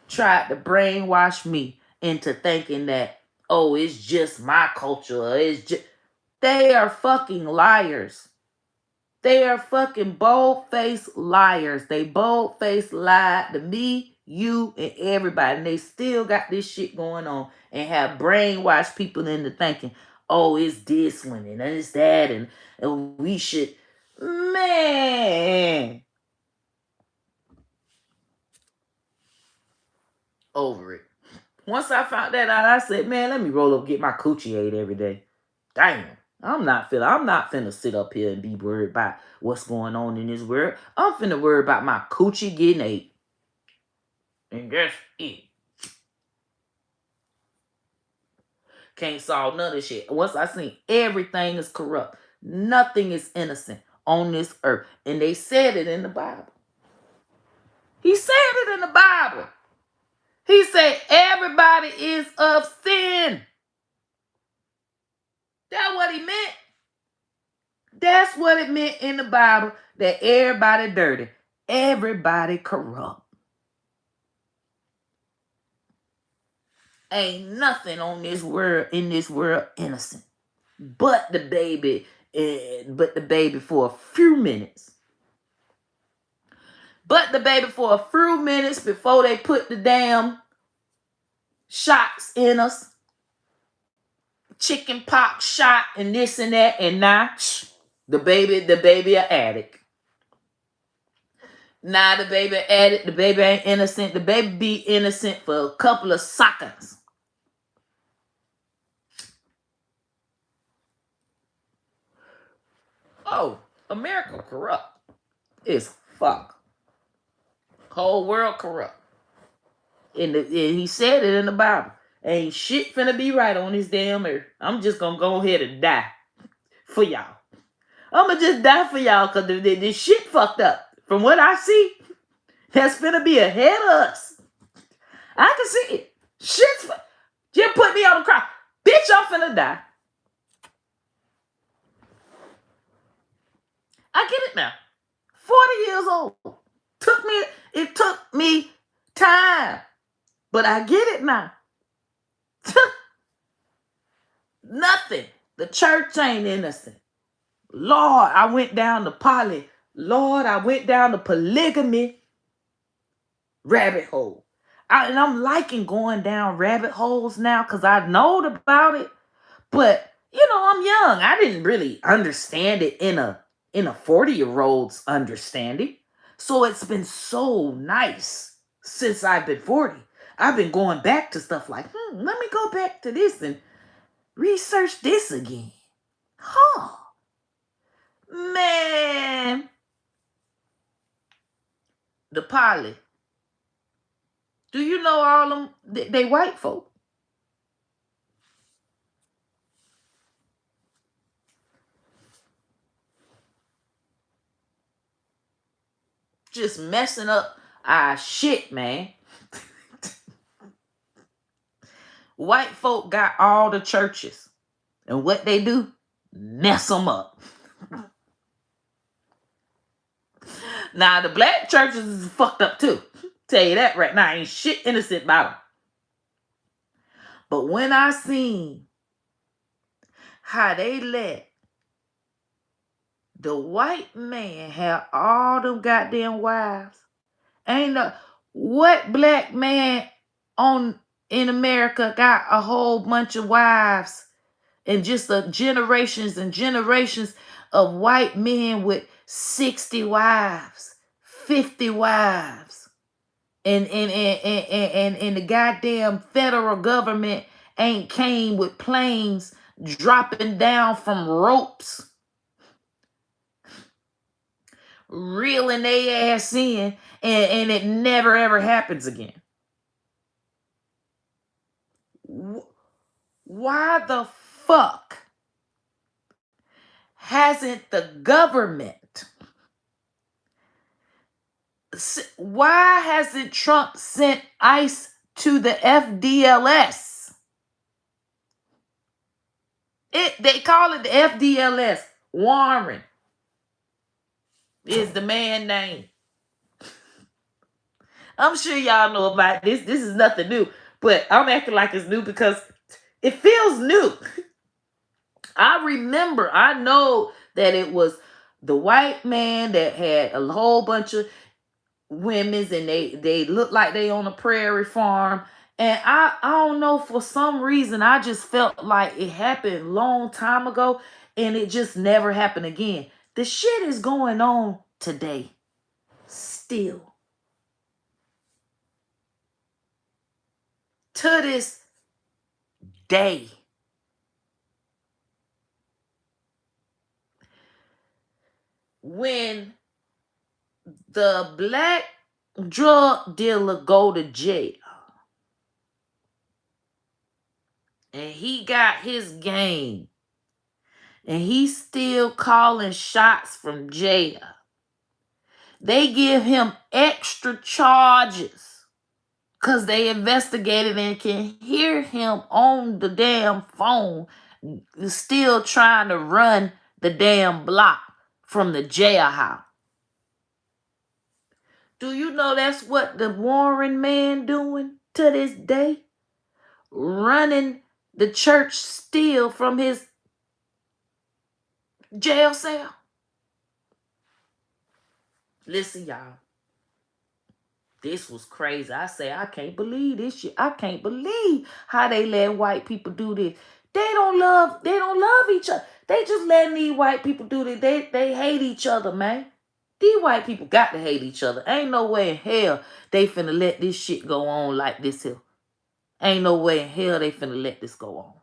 tried to brainwash me into thinking that, oh, it's just my culture. Or it's just... They are fucking liars. They are fucking bold-faced liars. They bold-faced lied to me, you, and everybody. And they still got this shit going on and have brainwashed people into thinking, oh, it's this one and it's that and we should... Man. Over it. Once I found that out, I said, man, let me roll up and get my coochie ate every day. Damn. I'm not finna sit up here and be worried about what's going on in this world. I'm finna worry about my coochie getting ate. And that's it. Can't solve none of this shit. Once I seen everything is corrupt, nothing is innocent on this earth. And they said it in the Bible. He said it in the Bible. He said everybody is of sin. That's what he meant. That's what it meant in the Bible, that everybody dirty, everybody corrupt. Ain't nothing on this world, in this world, innocent, but the baby for a few minutes. But the baby for a few minutes before they put the damn shots in us, chicken pox shot and this and that, and now the baby an addict. Now the baby addict, the baby ain't innocent. The baby be innocent for a couple of seconds. Oh, America corrupt. It's fuck. Whole world corrupt. And he said it in the Bible. Ain't shit finna be right on this damn earth. I'm just gonna go ahead and die for y'all. I'ma just die for y'all because this shit fucked up. From what I see, that's finna be ahead of us. I can see it. Shit's just put me on the cross. Bitch, I'm finna die. I get it now. 40 years old. It took me time. But I get it now. Nothing. The church ain't innocent. Lord, I went down to poly. Lord, I went down to polygamy rabbit hole. And I'm liking going down rabbit holes now because I know about it. But, I'm young. I didn't really understand it in a 40-year-old's understanding. So it's been so nice since I've been 40. I've been going back to stuff like, let me go back to this and research this again. Huh. Man. The poly. Do you know all them? They white folk. Just messing up our shit, man. White folk got all the churches. And what they do? Mess them up. Now, the black churches is fucked up too. Tell you that right now. Ain't shit innocent about them. But when I seen how they let the white man have all them goddamn wives, ain't no... What black man in America got a whole bunch of wives and just generations and generations of white men with 60 wives, 50 wives, and the goddamn federal government ain't came with planes dropping down from ropes, reeling their ass in, and it never ever happens again. Why the fuck hasn't the government, why hasn't Trump sent ICE to the FDLS? They call it the FDLS. Warren is the man name. I'm sure y'all know about this. This is nothing new, but I'm acting like it's new because it feels new. I know that it was the white man that had a whole bunch of women's and they look like they on a prairie farm. And I don't know, for some reason, I just felt like it happened a long time ago and it just never happened again. The shit is going on today. Still. To this day. When the black drug dealer go to jail and he got his game and he's still calling shots from jail, they give him extra charges because they investigated and can hear him on the damn phone still trying to run the damn block from the jailhouse. Do you know that's what the Warren man doing to this day? Running the church still from his jail cell. Listen, y'all. This was crazy. I say, I can't believe this shit. I can't believe how they let white people do this. They don't love each other. They just letting these white people do this. They hate each other, man. These white people got to hate each other. Ain't no way in hell they finna let this shit go on like this here. Ain't no way in hell they finna let this go on.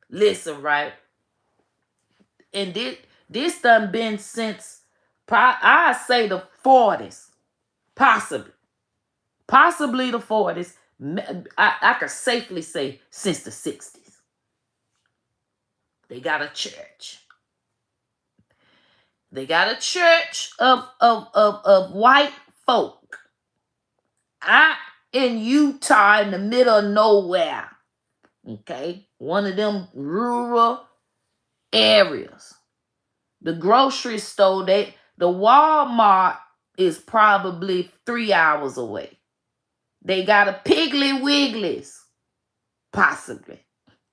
Listen, right? And this done been since, I say the 40s. Possibly the 40s. I could safely say since the 60s. They got a church. They got a church of white folk out in Utah in the middle of nowhere. Okay? One of them rural areas. The grocery store, the Walmart is probably 3 hours away. They got a Piggly Wiggly's, possibly.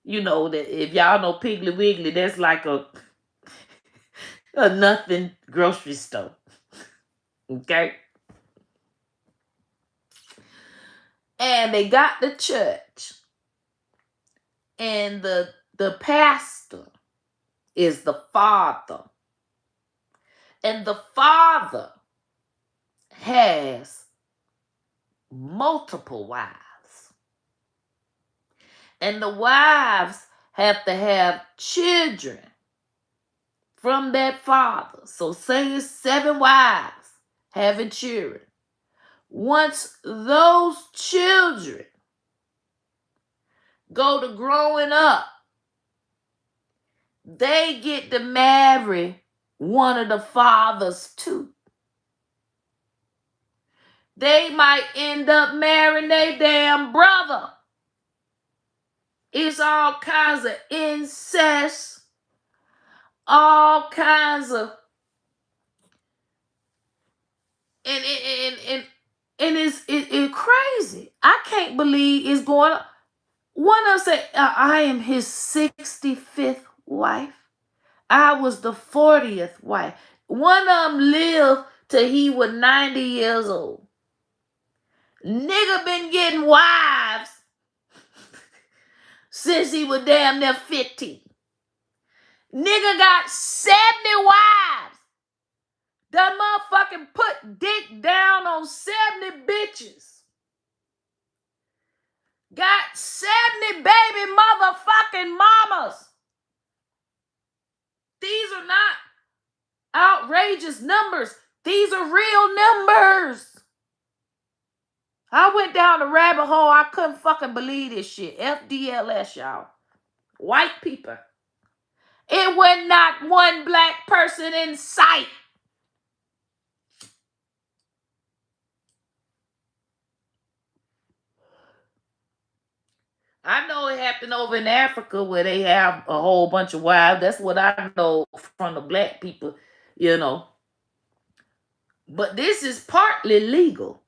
You know, that if y'all know Piggly Wiggly, that's like a nothing grocery store. Okay? And they got the church. And the pastor is the father. And the father has multiple wives. And the wives have to have children from that father. So say it's 7 wives having children. Once those children go to growing up, they get to marry one of the fathers too. They might end up marrying their damn brother. It's all kinds of incest, all kinds of, and it's crazy. I can't believe it's going on. One of them said, I am his 65th wife. I was the 40th wife. One of them lived till he was 90 years old. Nigga been getting wives since he was damn near 15. Nigga got 70 wives. That motherfucking put dick down on 70 bitches. Got 70 baby motherfucking mamas. These are not outrageous numbers. These are real numbers. I went down the rabbit hole. I couldn't fucking believe this shit. FDLS, y'all. White people. It was not one black person in sight. I know it happened over in Africa where they have a whole bunch of wives. That's what I know from the black people, you know. But this is partly legal.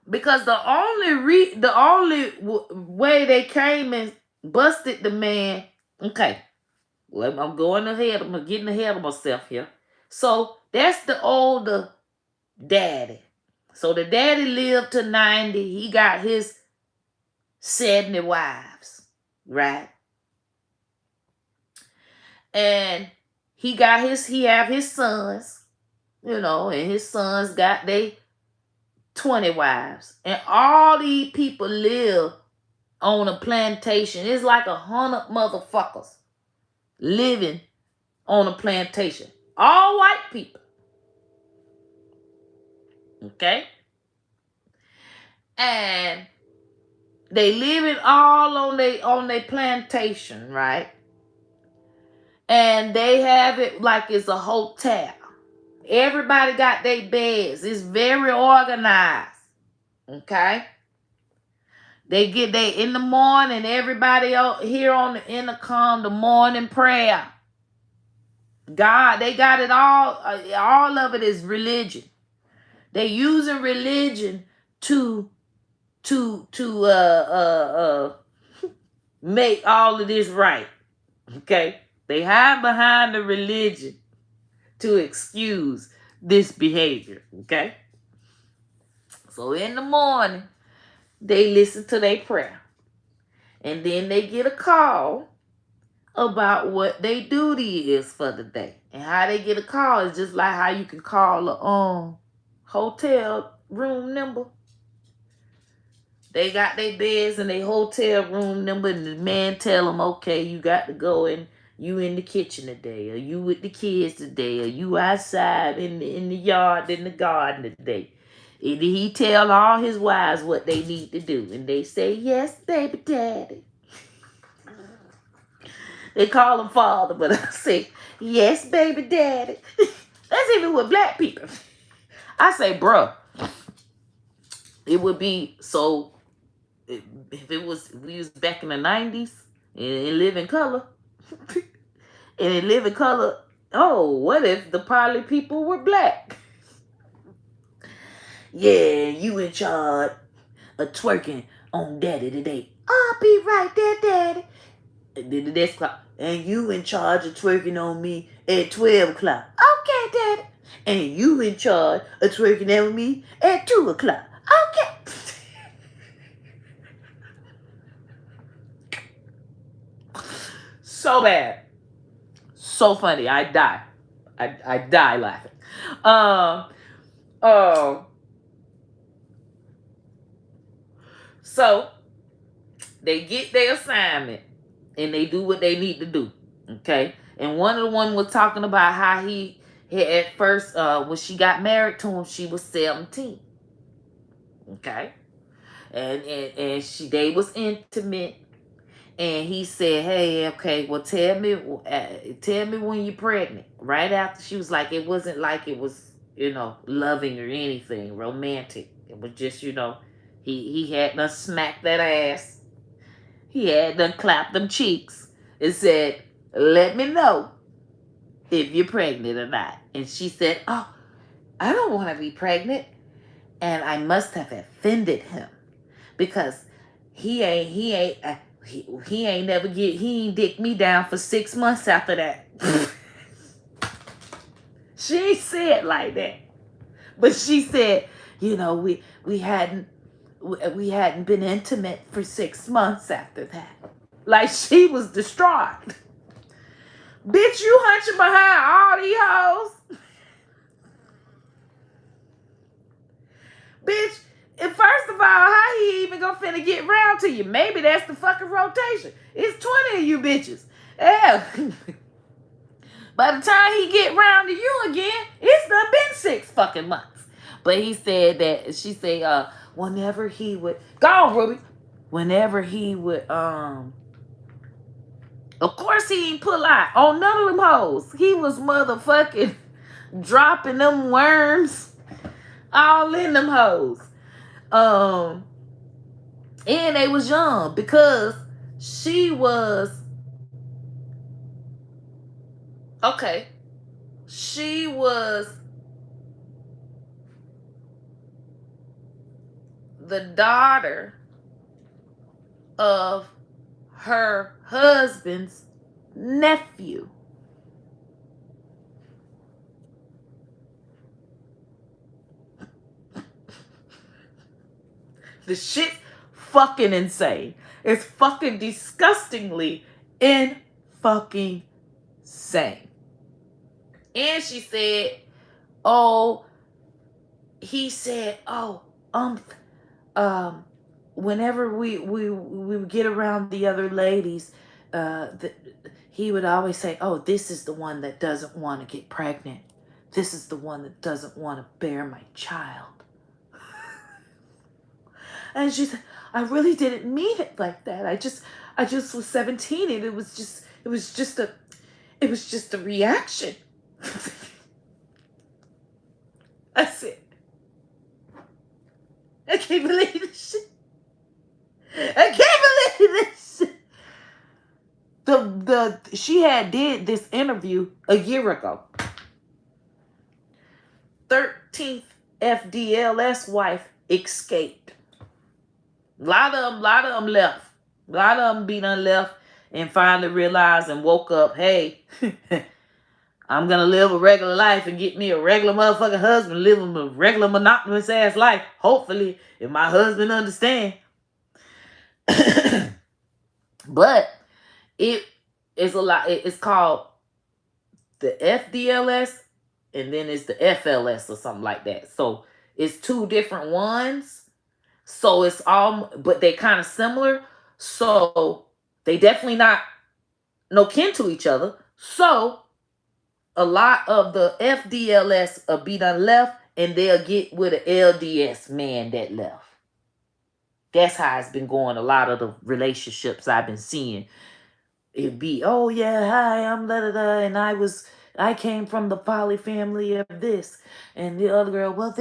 Because the only way they came and busted the man. Okay. Well, I'm going ahead. I'm getting ahead of myself here. So that's the older daddy. So the daddy lived to 90. He got his 70 wives, right? And he have his sons, you know, and his sons got they 20 wives. And all these people live on a plantation. It's like 100 motherfuckers living on a plantation. All white people. Okay? And they living all on their plantation, right? And they have it like it's a hotel. Everybody got their beds. It's very organized. Okay? They in the morning, everybody here on the intercom, the morning prayer. God, they got it all of it is religion. They using religion to make all of this right. Okay? They hide behind the religion to excuse this behavior. Okay? So in the morning, they listen to their prayer. And then they get a call about what their duty is for the day. And how they get a call is just like how you can call a hotel room number. They got their beds and their hotel room number, and the man tell them, okay, you got to go and you in the kitchen today, or you with the kids today, or you outside in the yard, in the garden today. And he tell all his wives what they need to do. And they say, yes, baby daddy. They call him father, but I say, yes, baby daddy. That's even with black people. I say, bruh, it would be so, if we was back in the 90s and live in color, and in living color, oh, what if the Polly people were black? Yeah, you in charge of twerking on daddy today. I'll be right there, daddy. And then the next clock, and you in charge of twerking on me at 12 o'clock. Okay, daddy. And you in charge of twerking on me at 2 o'clock. Okay. So bad. So funny. I die. I die laughing. So they get their assignment and they do what they need to do. Okay. And one of the one was talking about how he at first, when she got married to him, she was 17. Okay. And they was intimate. And he said, hey, okay, well, tell me when you're pregnant. Right after, she was like, it wasn't like it was, loving or anything, romantic. It was just, he had done smacked that ass. He had done clapped them cheeks and said, let me know if you're pregnant or not. And she said, oh, I don't want to be pregnant. And I must have offended him because he ain't dick me down for 6 months after that. She ain't said like that. But she said, we hadn't been intimate for 6 months after that. Like she was distraught. Bitch, you hunching behind all these hoes. Bitch, and first of all, how he even gonna finna get round to you? Maybe that's the fucking rotation. It's 20 of you bitches. Yeah. By the time he get round to you again, it's done been 6 fucking months. But he said that, she said, whenever he would, go on, Ruby. Whenever he would, of course he ain't pull out on none of them hoes. He was motherfucking dropping them worms all in them hoes. And they was young because she was, okay, she was the daughter of her husband's nephew. The shit fucking insane. It's fucking disgustingly in fucking insane. And she said, oh, he said, oh, whenever we would get around the other ladies, he would always say, oh, this is the one that doesn't want to get pregnant. This is the one that doesn't want to bear my child. And she said, I really didn't mean it like that. I just was 17 and it was just a reaction. I said, I can't believe this shit. I can't believe this shit. She had did this interview a year ago. 13th FDLS wife escaped. A lot of them left. A lot of them be done left and finally realized and woke up, hey, I'm going to live a regular life and get me a regular motherfucking husband, live a regular monotonous ass life. Hopefully, if my husband understand. But it is a lot. It's called the FDLS and then it's the FLS or something like that. So it's two different ones. So it's all, but they kind of similar. So they definitely not no kin to each other. So a lot of the FDLS will be done left and they'll get with an LDS man that left. That's how it's been going. A lot of the relationships I've been seeing. It'd be, oh yeah, hi, I'm da da da, and I came from the poly family of this. And the other girl, well,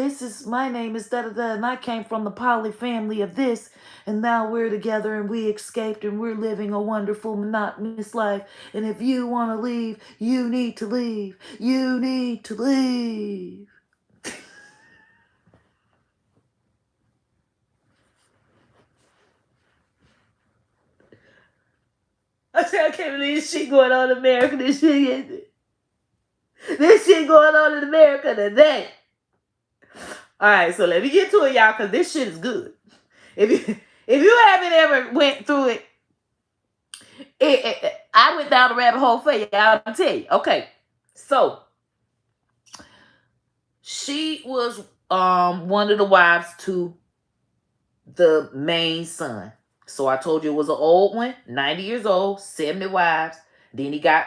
my name is da da da, and I came from the poly family of this. And now we're together and we escaped and we're living a wonderful monotonous life. And if you want to leave, you need to leave. You need to leave. I said, I can't believe this shit going on in America. This shit going on in America today. All right, so let me get to it, y'all, because this shit is good. If you haven't ever went through it, I went down the rabbit hole for y'all. I'll tell you. Okay, so she was one of the wives to the main son. So I told you it was an old one, 90 years old, 70 wives. Then he got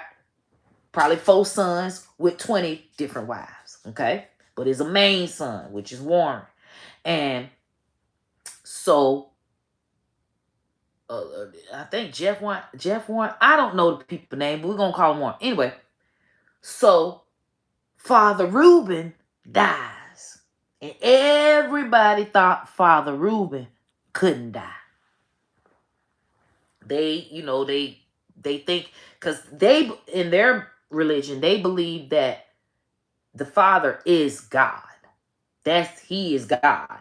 probably 4 sons with 20 different wives. Okay, but it's a main son, which is Warren. And so I think Jeff Warren, I don't know the people's name, but we're going to call him Warren. Anyway, so Father Reuben dies. And everybody thought Father Reuben couldn't die. They think, because they, in their religion, they believe that the Father is God. He is God.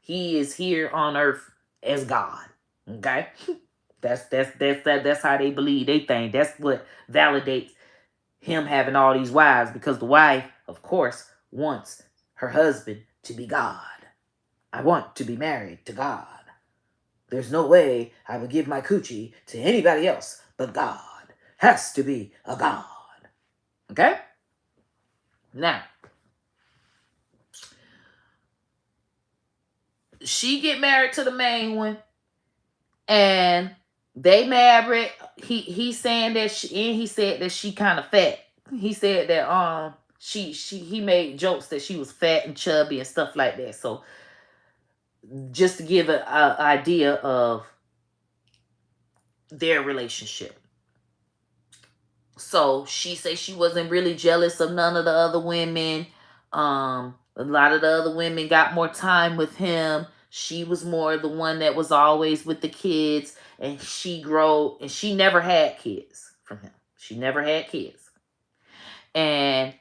He is here on earth as God. Okay? That's how they believe. They think that's what validates him having all these wives, because the wife, of course, wants her husband to be God. I want to be married to God. There's no way I would give my coochie to anybody else but God. Has to be a God. Okay? Now, she get married to the main one, and they married. He saying that he said that she kind of fat. He said that he made jokes that she was fat and chubby and stuff like that. So just to give an idea of their relationship. So she said she wasn't really jealous of none of the other women. A lot of the other women got more time with him. She was more the one that was always with the kids, and she never had kids from him. She never had kids. And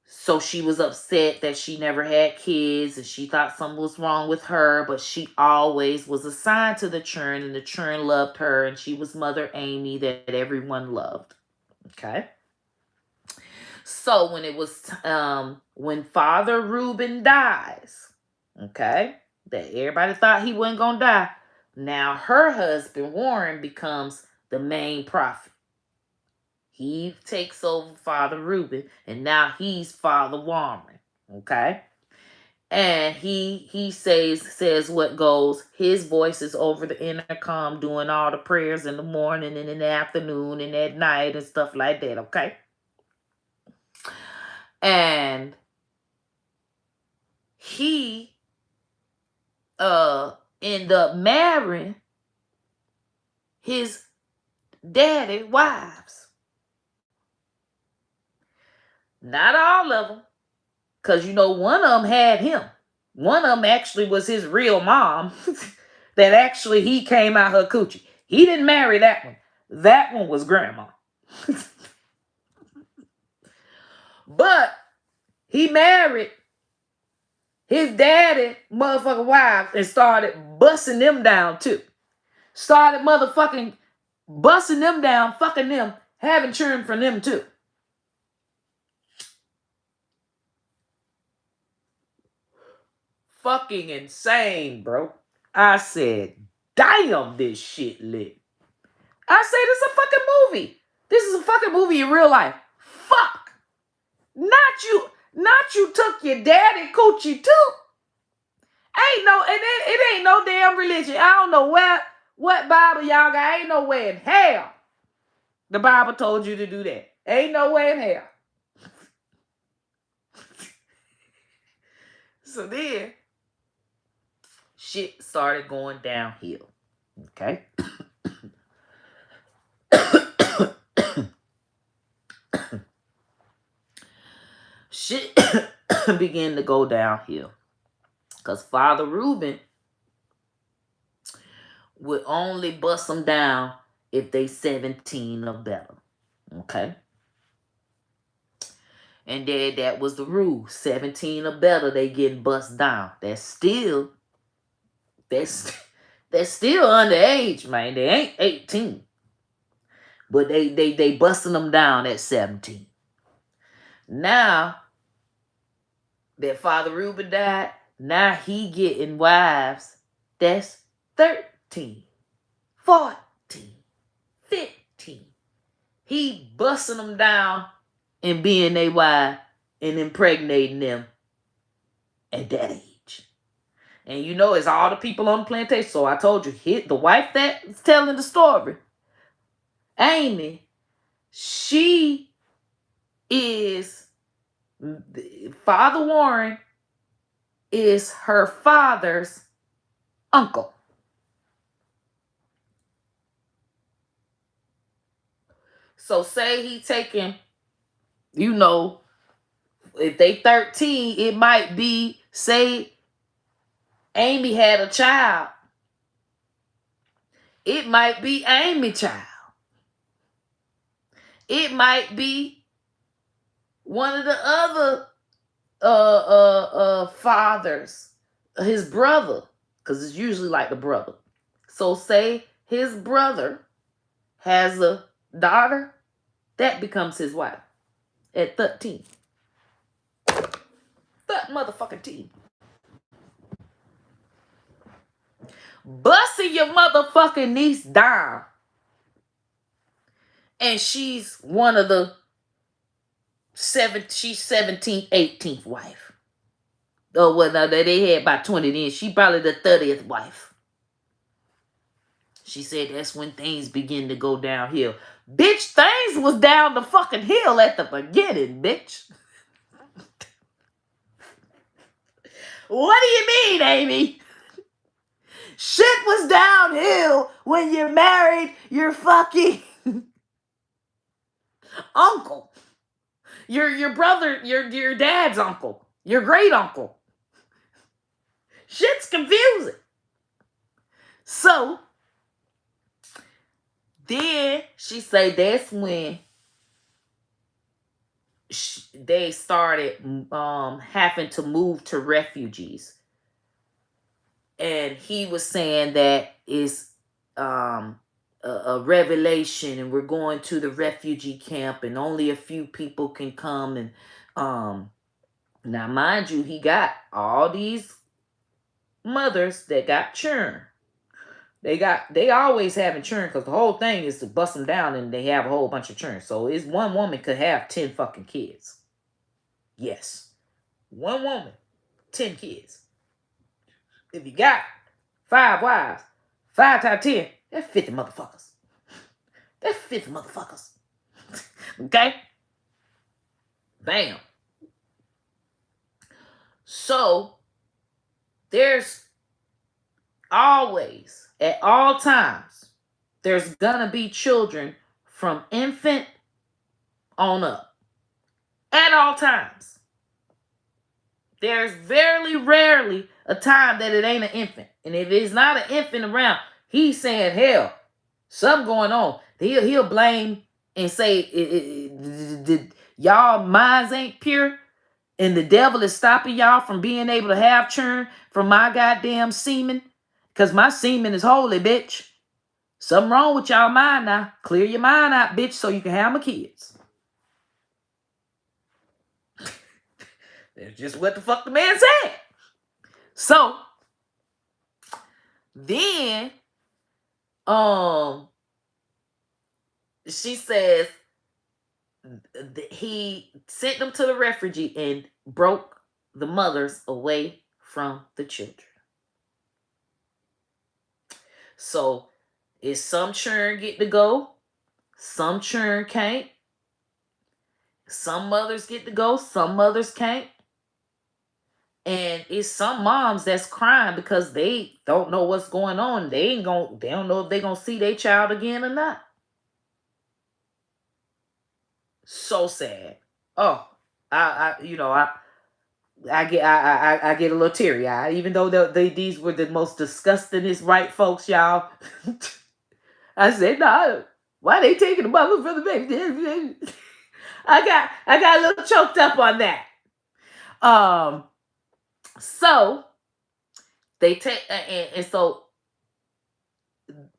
so she was upset that she never had kids, and she thought something was wrong with her, but she always was assigned to the children, and the children loved her, and she was Mother Amy that everyone loved. Okay. So when it was when Father Reuben dies, okay, that everybody thought he wasn't gonna die. Now her husband Warren becomes the main prophet. He takes over Father Reuben, and now he's Father Warren. Okay. And he says what goes. His voice is over the intercom doing all the prayers in the morning and in the afternoon and at night and stuff like that. Okay. And he ended up marrying his daddy wives. Not all of them, because one of them had him. One of them actually was his real mom that actually he came out her coochie. He didn't marry that one. That one was grandma. But he married his daddy motherfucking wives and started busting them down too. Started motherfucking busting them down, fucking them, having children from them too. Fucking insane, bro. I said, damn, this shit lit. I said, this is a fucking movie. This is a fucking movie in real life. Fuck. Not you took your daddy coochie too. It ain't no damn religion. I don't know what Bible y'all got. Ain't no way in hell the Bible told you to do that. Ain't no way in hell. So then shit started going downhill. Okay. Shit began to go downhill. Because Father Reuben would only bust them down if they 17 or better. Okay. And then that was the rule. 17 or better, they getting bust down. That's still underage, man. They ain't 18. But they busting them down at 17. Now that Father Reuben died, now he getting wives that's 13, 14, 15. He busting them down and being their wife and impregnating them at that age. And it's all the people on the plantation. So I told you, the wife that's telling the story, Amy, she is, Father Warren is her father's uncle. So say he taking, if they 13, it might be, say Amy had a child. It might be Amy's child. It might be one of the other fathers, his brother, because it's usually like the brother. So say his brother has a daughter, that becomes his wife at 13. That motherfucking teen. Busting your motherfucking niece down. And she's one of the she's 17th, 18th wife. Oh, well, now they had about 20 then. She probably the 30th wife. She said that's when things begin to go downhill. Bitch, things was down the fucking hill at the beginning, bitch. What do you mean, Amy? Shit was downhill when you married your fucking uncle. Your brother, your dad's uncle, your great uncle. Shit's confusing. So then she say that's when they started having to move to refugees. And he was saying that it's a revelation, and we're going to the refugee camp, and only a few people can come. And now, mind you, he got all these mothers that got churn. They always having churn, because the whole thing is to bust them down, and they have a whole bunch of churn. So it's one woman could have 10 fucking kids. Yes, one woman, 10 kids. If you got 5 wives, 5 times 10, that's 50 motherfuckers. That's 50 motherfuckers. Okay? Bam. So there's always, at all times, there's gonna be children from infant on up. At all times. There's very rarely a time that it ain't an infant. And if it's not an infant around, he's saying, hell, something going on. He'll blame and say, y'all minds ain't pure, and the devil is stopping y'all from being able to have churn from my goddamn semen, because my semen is holy, bitch. Something wrong with y'all mind now. Clear your mind out, bitch, so you can have my kids. That's just what the fuck the man said. So then she says he sent them to the refugee and broke the mothers away from the children. So is some children get to go, some children can't. Some mothers get to go, some mothers can't. And it's some moms that's crying because they don't know what's going on. They don't know if they're gonna see their child again or not. So sad. Oh, I get a little teary eyed, even though these were the most disgustingest white folks, y'all. I said, no, why they taking the mother from the baby? I got a little choked up on that. So they take and so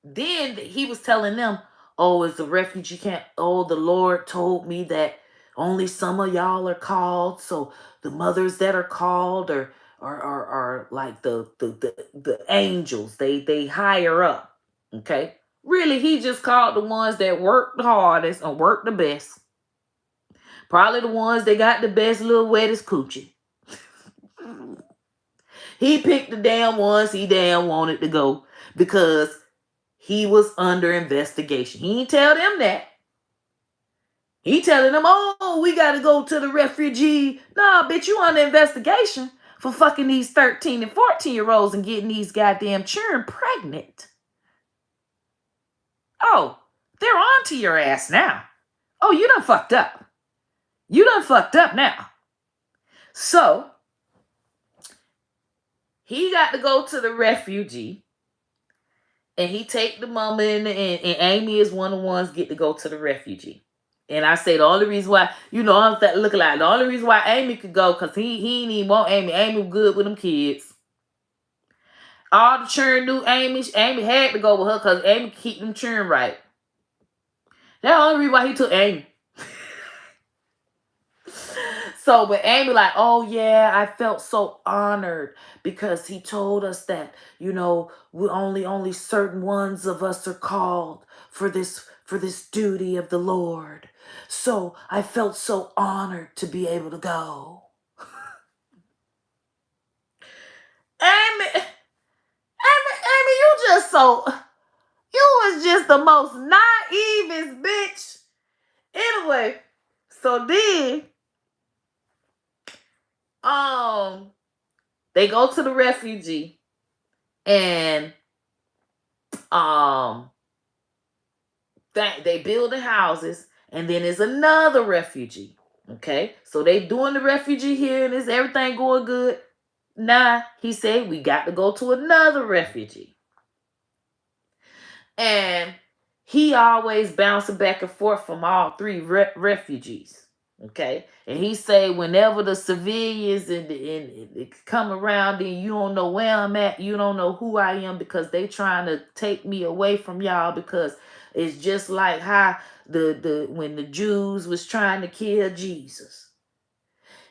then he was telling them, oh, it's a refugee camp. Oh, the Lord told me that only some of y'all are called. So the mothers that are called are like the angels. They higher up. Okay. Really, he just called the ones that work the hardest and work the best. Probably the ones that got the best little wettest coochie. He picked the damn ones he damn wanted to go because he was under investigation. He ain't tell them that. He telling them, oh, we got to go to the refugee. Nah, bitch, you under investigation for fucking these 13 and 14-year-olds and getting these goddamn children pregnant. Oh, they're on to your ass now. Oh, you done fucked up. You done fucked up now. So, he got to go to the refugee, and he take the mama and Amy is one of the ones get to go to the refugee. And I say the only reason why, I'm looking like the only reason why Amy could go, because he ain't even want Amy. Amy was good with them kids. All the children knew Amy. Amy had to go with her because Amy could keep them children right. That's the only reason why he took Amy. So, but Amy like, oh yeah, I felt so honored because he told us that, we only certain ones of us are called for this duty of the Lord. So I felt so honored to be able to go. Amy, you was just the most naivest bitch. Anyway, so then, they go to the refugee, and um they building houses, and then there's another refugee. Okay, so they doing the refugee here, and is everything going good? Nah, he said we got to go to another refugee. And he always bouncing back and forth from all three refugees. Okay, and he say whenever the civilians and come around, then you don't know where I'm at, you don't know who I am, because they trying to take me away from y'all, because it's just like how the when the Jews was trying to kill Jesus.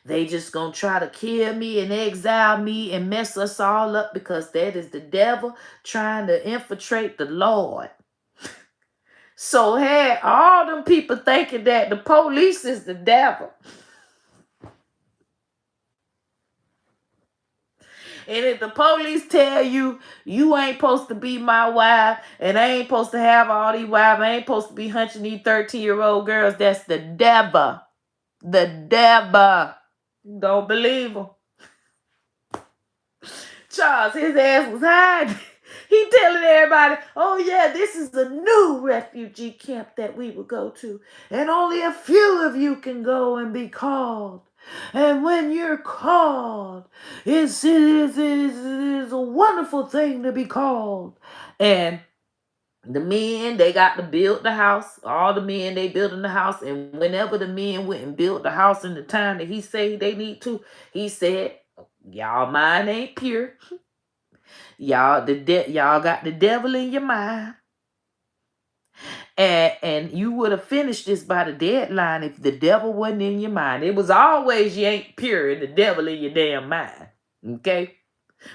They just gonna try to kill me and exile me and mess us all up, because that is the devil trying to infiltrate the Lord. So had all them people thinking that the police is the devil. And if the police tell you, you ain't supposed to be my wife, and I ain't supposed to have all these wives, I ain't supposed to be hunching these 13-year-old girls, that's the devil. The devil. Don't believe him. Charles, his ass was hiding. He telling everybody, oh yeah, this is a new refugee camp that we will go to. And only a few of you can go and be called. And when you're called, it is a wonderful thing to be called. And the men, they got to build the house. All the men, they building the house. And whenever the men went and built the house in the time that he said they need to, he said, y'all mind ain't pure. Y'all got the devil in your mind. And you would have finished this by the deadline if the devil wasn't in your mind. It was always you ain't pure and the devil in your damn mind. Okay?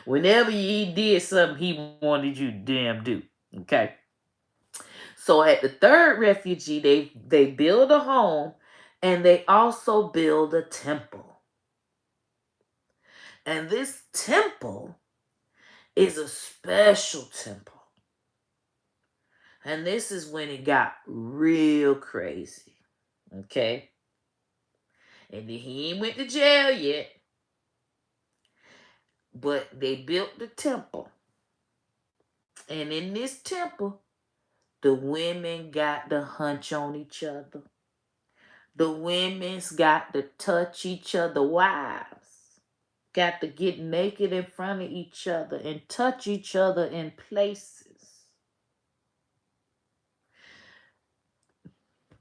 Whenever he did something he wanted you to damn do. Okay? So at the third refugee, they build a home, and they also build a temple. And this temple is a special temple. And this is when it got real crazy. Okay? And then he ain't went to jail yet. But they built the temple. And in this temple, the women got to hunch on each other. The women's got to touch each other. Wives got to get naked in front of each other and touch each other in places.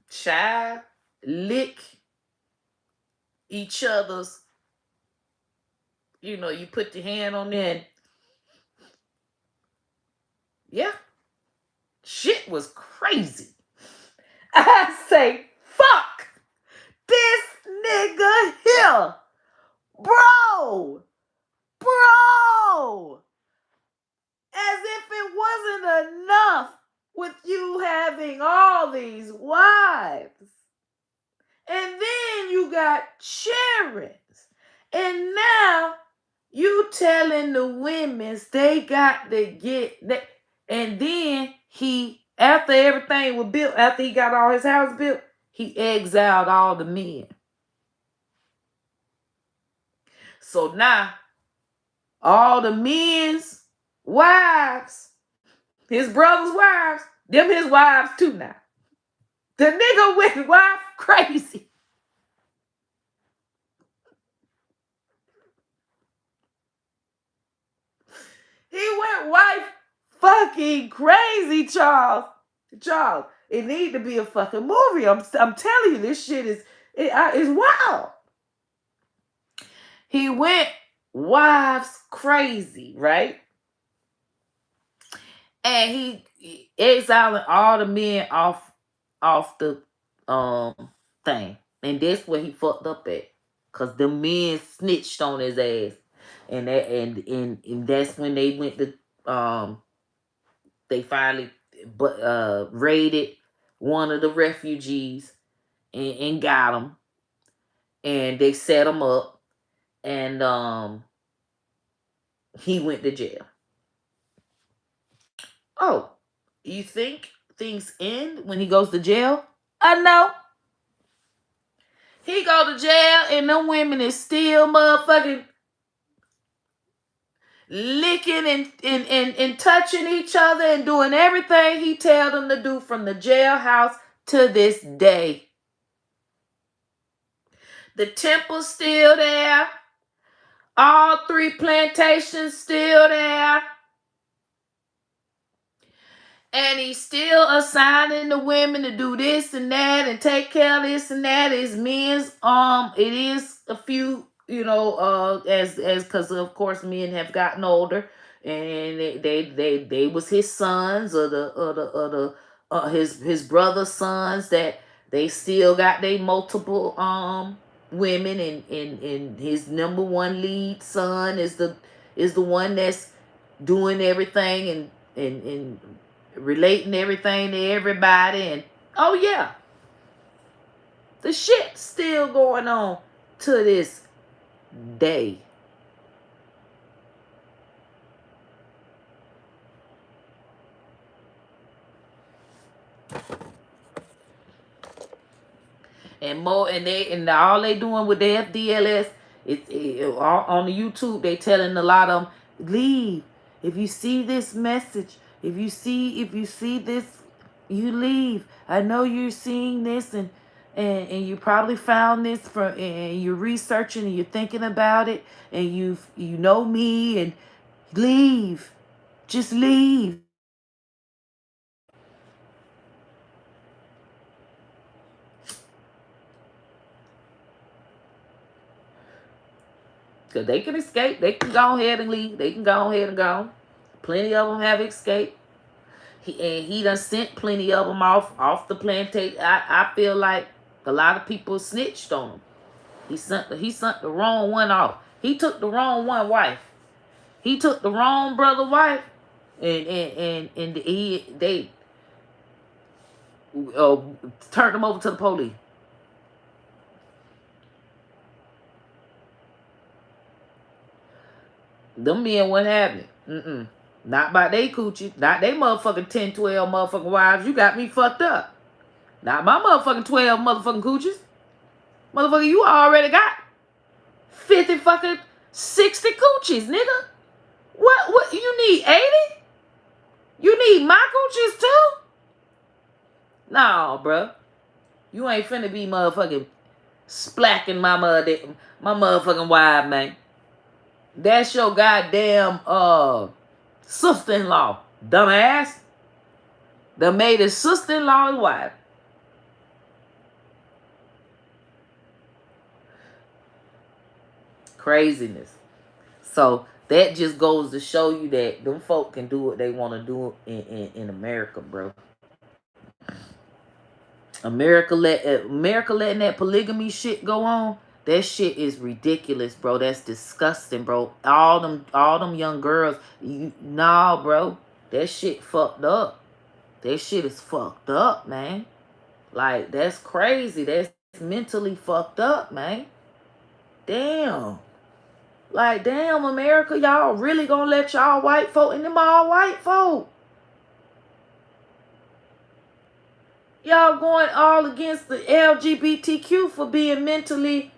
Child, lick each other's, you put your hand on there and, yeah, shit was crazy. I say, fuck this nigga here. Bro. As if it wasn't enough with you having all these wives. And then you got children. And now you telling the women they got to get that. And then after everything was built, after he got all his house built, he exiled all the men. So now all the men's wives, his brother's wives, them his wives too now. The nigga went wife crazy. He went wife fucking crazy, Charles. Charles, it need to be a fucking movie. I'm telling you, this shit is wild. He went wives crazy, right? And he exiling all the men off the thing. And that's where he fucked up at. Cause the men snitched on his ass. And that's when they went to they finally raided one of the refugees and got him. And they set him up. And he went to jail. Oh, you think things end when he goes to jail? No. He go to jail and them women is still motherfucking. licking and touching each other and doing everything he tell them to do from the jailhouse to this day. The temple's still there. All 3 plantations still there. And he's still assigning the women to do this and that and take care of this and that. It's men's it is a few, as because of course men have gotten older, and they was his sons or his brother's sons that they still got they multiple women, and his number one lead son is the one that's doing everything and relating everything to everybody. And oh yeah, the shit's still going on to this day. And more, and all they doing with the FDLS, on the YouTube, they telling a lot of them, leave. If you see this message, if you see this, you leave. I know you're seeing this, and you probably found this and you're researching and you're thinking about it, and you know me, and leave. Just leave. Because they can escape. They can go ahead and leave. They can go ahead and go. Plenty of them have escaped. He done sent plenty of them off the plantation. I feel like a lot of people snitched on him. He sent the wrong one off. He took the wrong one wife. He took the wrong brother wife, and they turned him over to the police. Them men wasn't happening. Not by they coochie. Not they motherfucking 10, 12 motherfucking wives. You got me fucked up. Not my motherfucking 12 motherfucking coochies. Motherfucker, you already got 50 fucking 60 coochies, nigga. What you need 80? You need my coochies too? No, bro. You ain't finna be motherfucking splacking my motherfucking wife, man. That's your goddamn sister-in-law, dumbass. That made his sister-in-law's wife. Craziness. So that just goes to show you that them folk can do what they want to do in America, bro. America letting that polygamy shit go on. That shit is ridiculous, bro. That's disgusting, bro. All them young girls, nah, bro. That shit fucked up. That shit is fucked up, man. Like, that's crazy. That's mentally fucked up, man. Damn. Like, damn, America, y'all really gonna let y'all white folk, and them all white folk. Y'all going all against the LGBTQ for being mentally.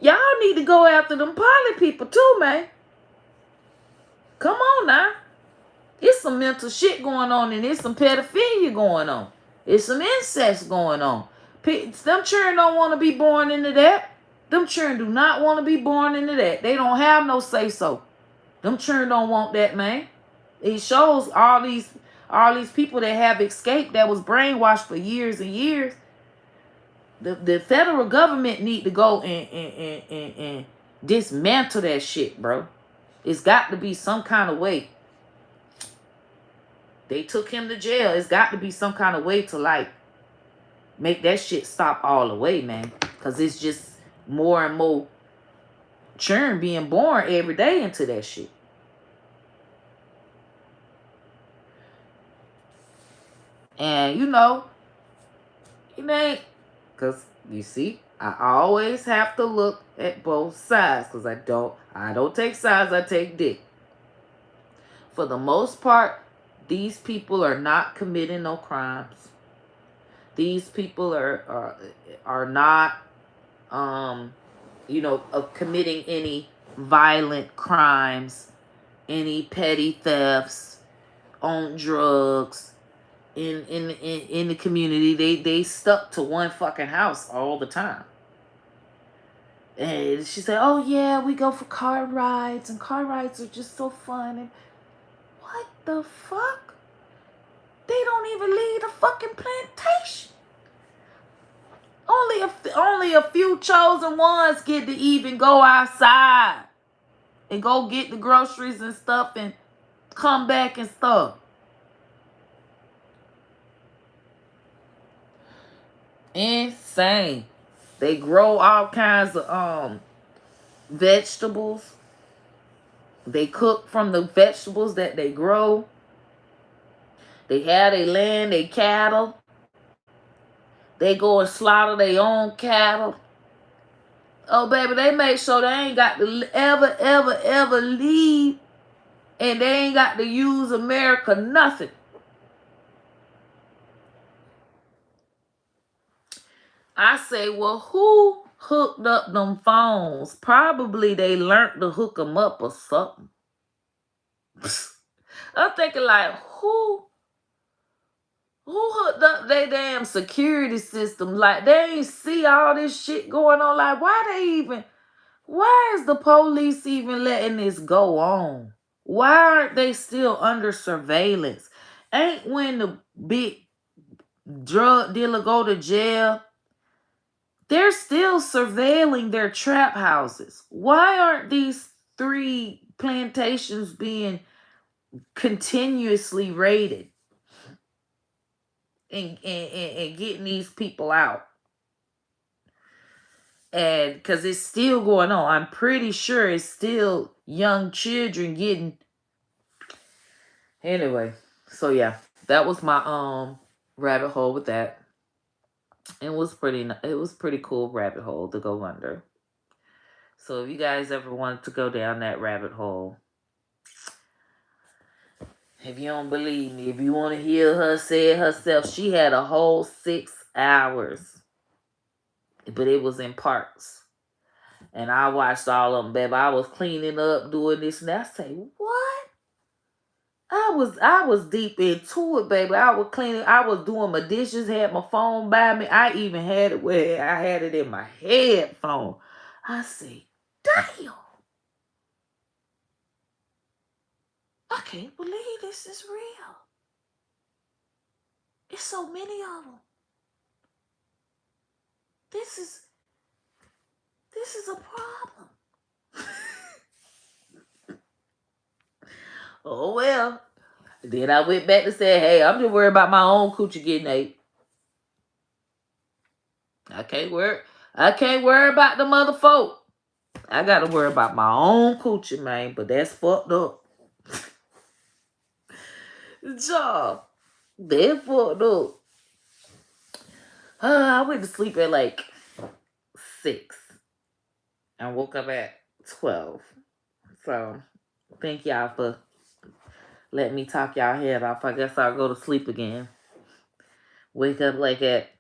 Y'all need to go after them poly people too, man. Come on now. It's some mental shit going on, and it's some pedophilia going on. It's some incest going on. Them children don't want to be born into that. Them children do not want to be born into that. They don't have no say-so. Them children don't want that, man. It shows all these people that have escaped, that was brainwashed for years and years. The federal government need to go and dismantle that shit, bro. It's got to be some kind of way. They took him to jail. It's got to be some kind of way to, like, make that shit stop all the way, man. Because it's just more and more children being born every day into that shit. And, it ain't, because, you see, I always have to look at both sides, because I don't take sides, I take dick. For the most part, these people are not committing no crimes. These people are not, committing any violent crimes. any petty thefts on drugs in the community. They stuck to one fucking house all the time. And she said, oh yeah, we go for car rides, and car rides are just so fun. And what the fuck? They don't even leave the fucking plantation. Only a few chosen ones get to even go outside and go get the groceries and stuff and come back and stuff. Insane. They grow all kinds of vegetables. They cook from the vegetables that they grow. They have their land, their cattle. They go and slaughter their own cattle. Oh, baby, they make sure they ain't got to ever leave. And they ain't got to use America nothing. I say, well, who hooked up them phones? Probably they learned to hook them up or something. I'm thinking like, who hooked up their damn security system? Like, they ain't see all this shit going on. Like, why is the police even letting this go on? Why aren't they still under surveillance? Ain't when the big drug dealer go to jail, they're still surveilling their trap houses. Why aren't these 3 plantations being continuously raided and getting these people out? And because it's still going on. I'm pretty sure it's still young children getting. Anyway, so yeah, that was my rabbit hole with that. It was pretty cool rabbit hole to go under. So if you guys ever wanted to go down that rabbit hole, if you don't believe me, if you want to hear her say it herself, she had a whole 6 hours, but it was in parts. And I watched all of them, baby. I was cleaning up, doing this, and I say, what? I was deep into it, baby. I was cleaning, I was doing my dishes, had my phone by me. I even had it where I had it in my headphone. I say, damn. I can't believe this is real. It's so many of them. This is a problem. Oh well. Then I went back to say, hey, I'm just worried about my own coochie getting ate. I can't worry about the mother folk. I gotta worry about my own coochie, man. But that's fucked up. Job. They're fucked up. I went to sleep at like 6. I woke up at 12. So thank y'all for letting me talk y'all head off. I guess I'll go to sleep again. Wake up like at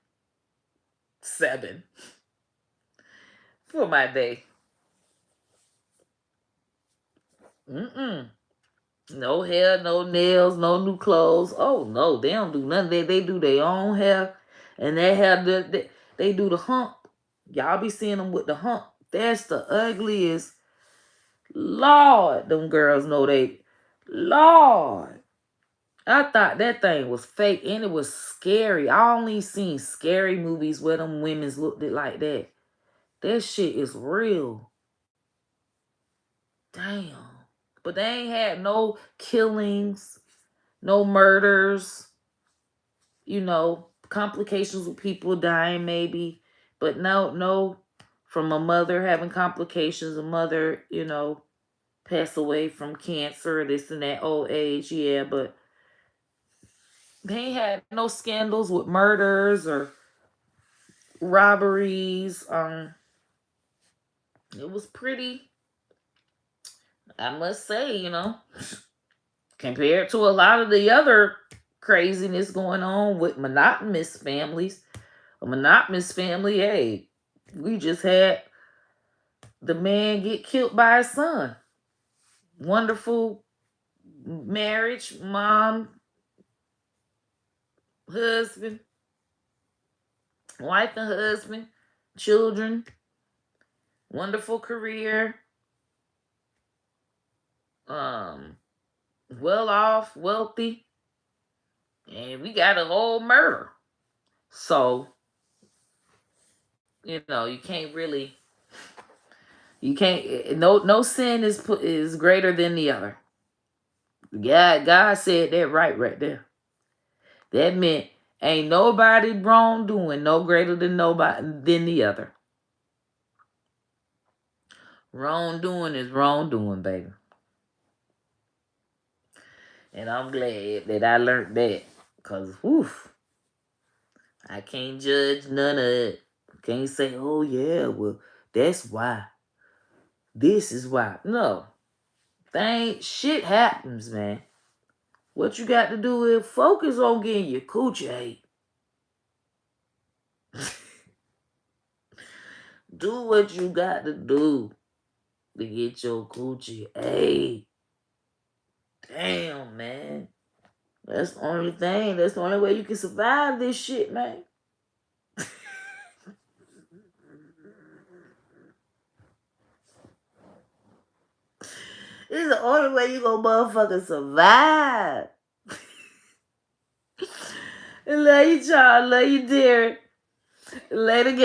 7 for my day. No hair, no nails, no new clothes. Oh no, they don't do nothing. They do their own hair, and they have they do the hump. Y'all be seeing them with the hump. That's the ugliest. Lord, them girls know they. Lord, I thought that thing was fake, and it was scary. I only seen scary movies where them women's looked it like that. That shit is real. Damn. But they ain't had no killings, no murders, complications with people dying maybe. But no, from a mother having complications, a mother, pass away from cancer, this and that, old age, yeah. But they ain't had no scandals with murders or robberies. It was pretty, I must say, compared to a lot of the other craziness going on with monogamous families. A monogamous family, hey, we just had the man get killed by his son. Wonderful marriage, mom, husband, wife and husband, children, wonderful career, well off, wealthy, and we got a whole murder. So, you can't, no sin is greater than the other. God said that right there. That meant ain't nobody wrongdoing no greater than the other. Wrongdoing is wrongdoing, baby. And I'm glad that I learned that. Because, I can't judge none of it. Can't say, oh, yeah, well, that's why. This is why. No. Shit happens, man. What you got to do is focus on getting your coochie ate. Do what you got to do to get your coochie ate. Damn, man. That's the only thing. That's the only way you can survive this shit, man. This is the only way you gonna motherfucking survive. Love you, Charles. Love you, dear. Later, guys.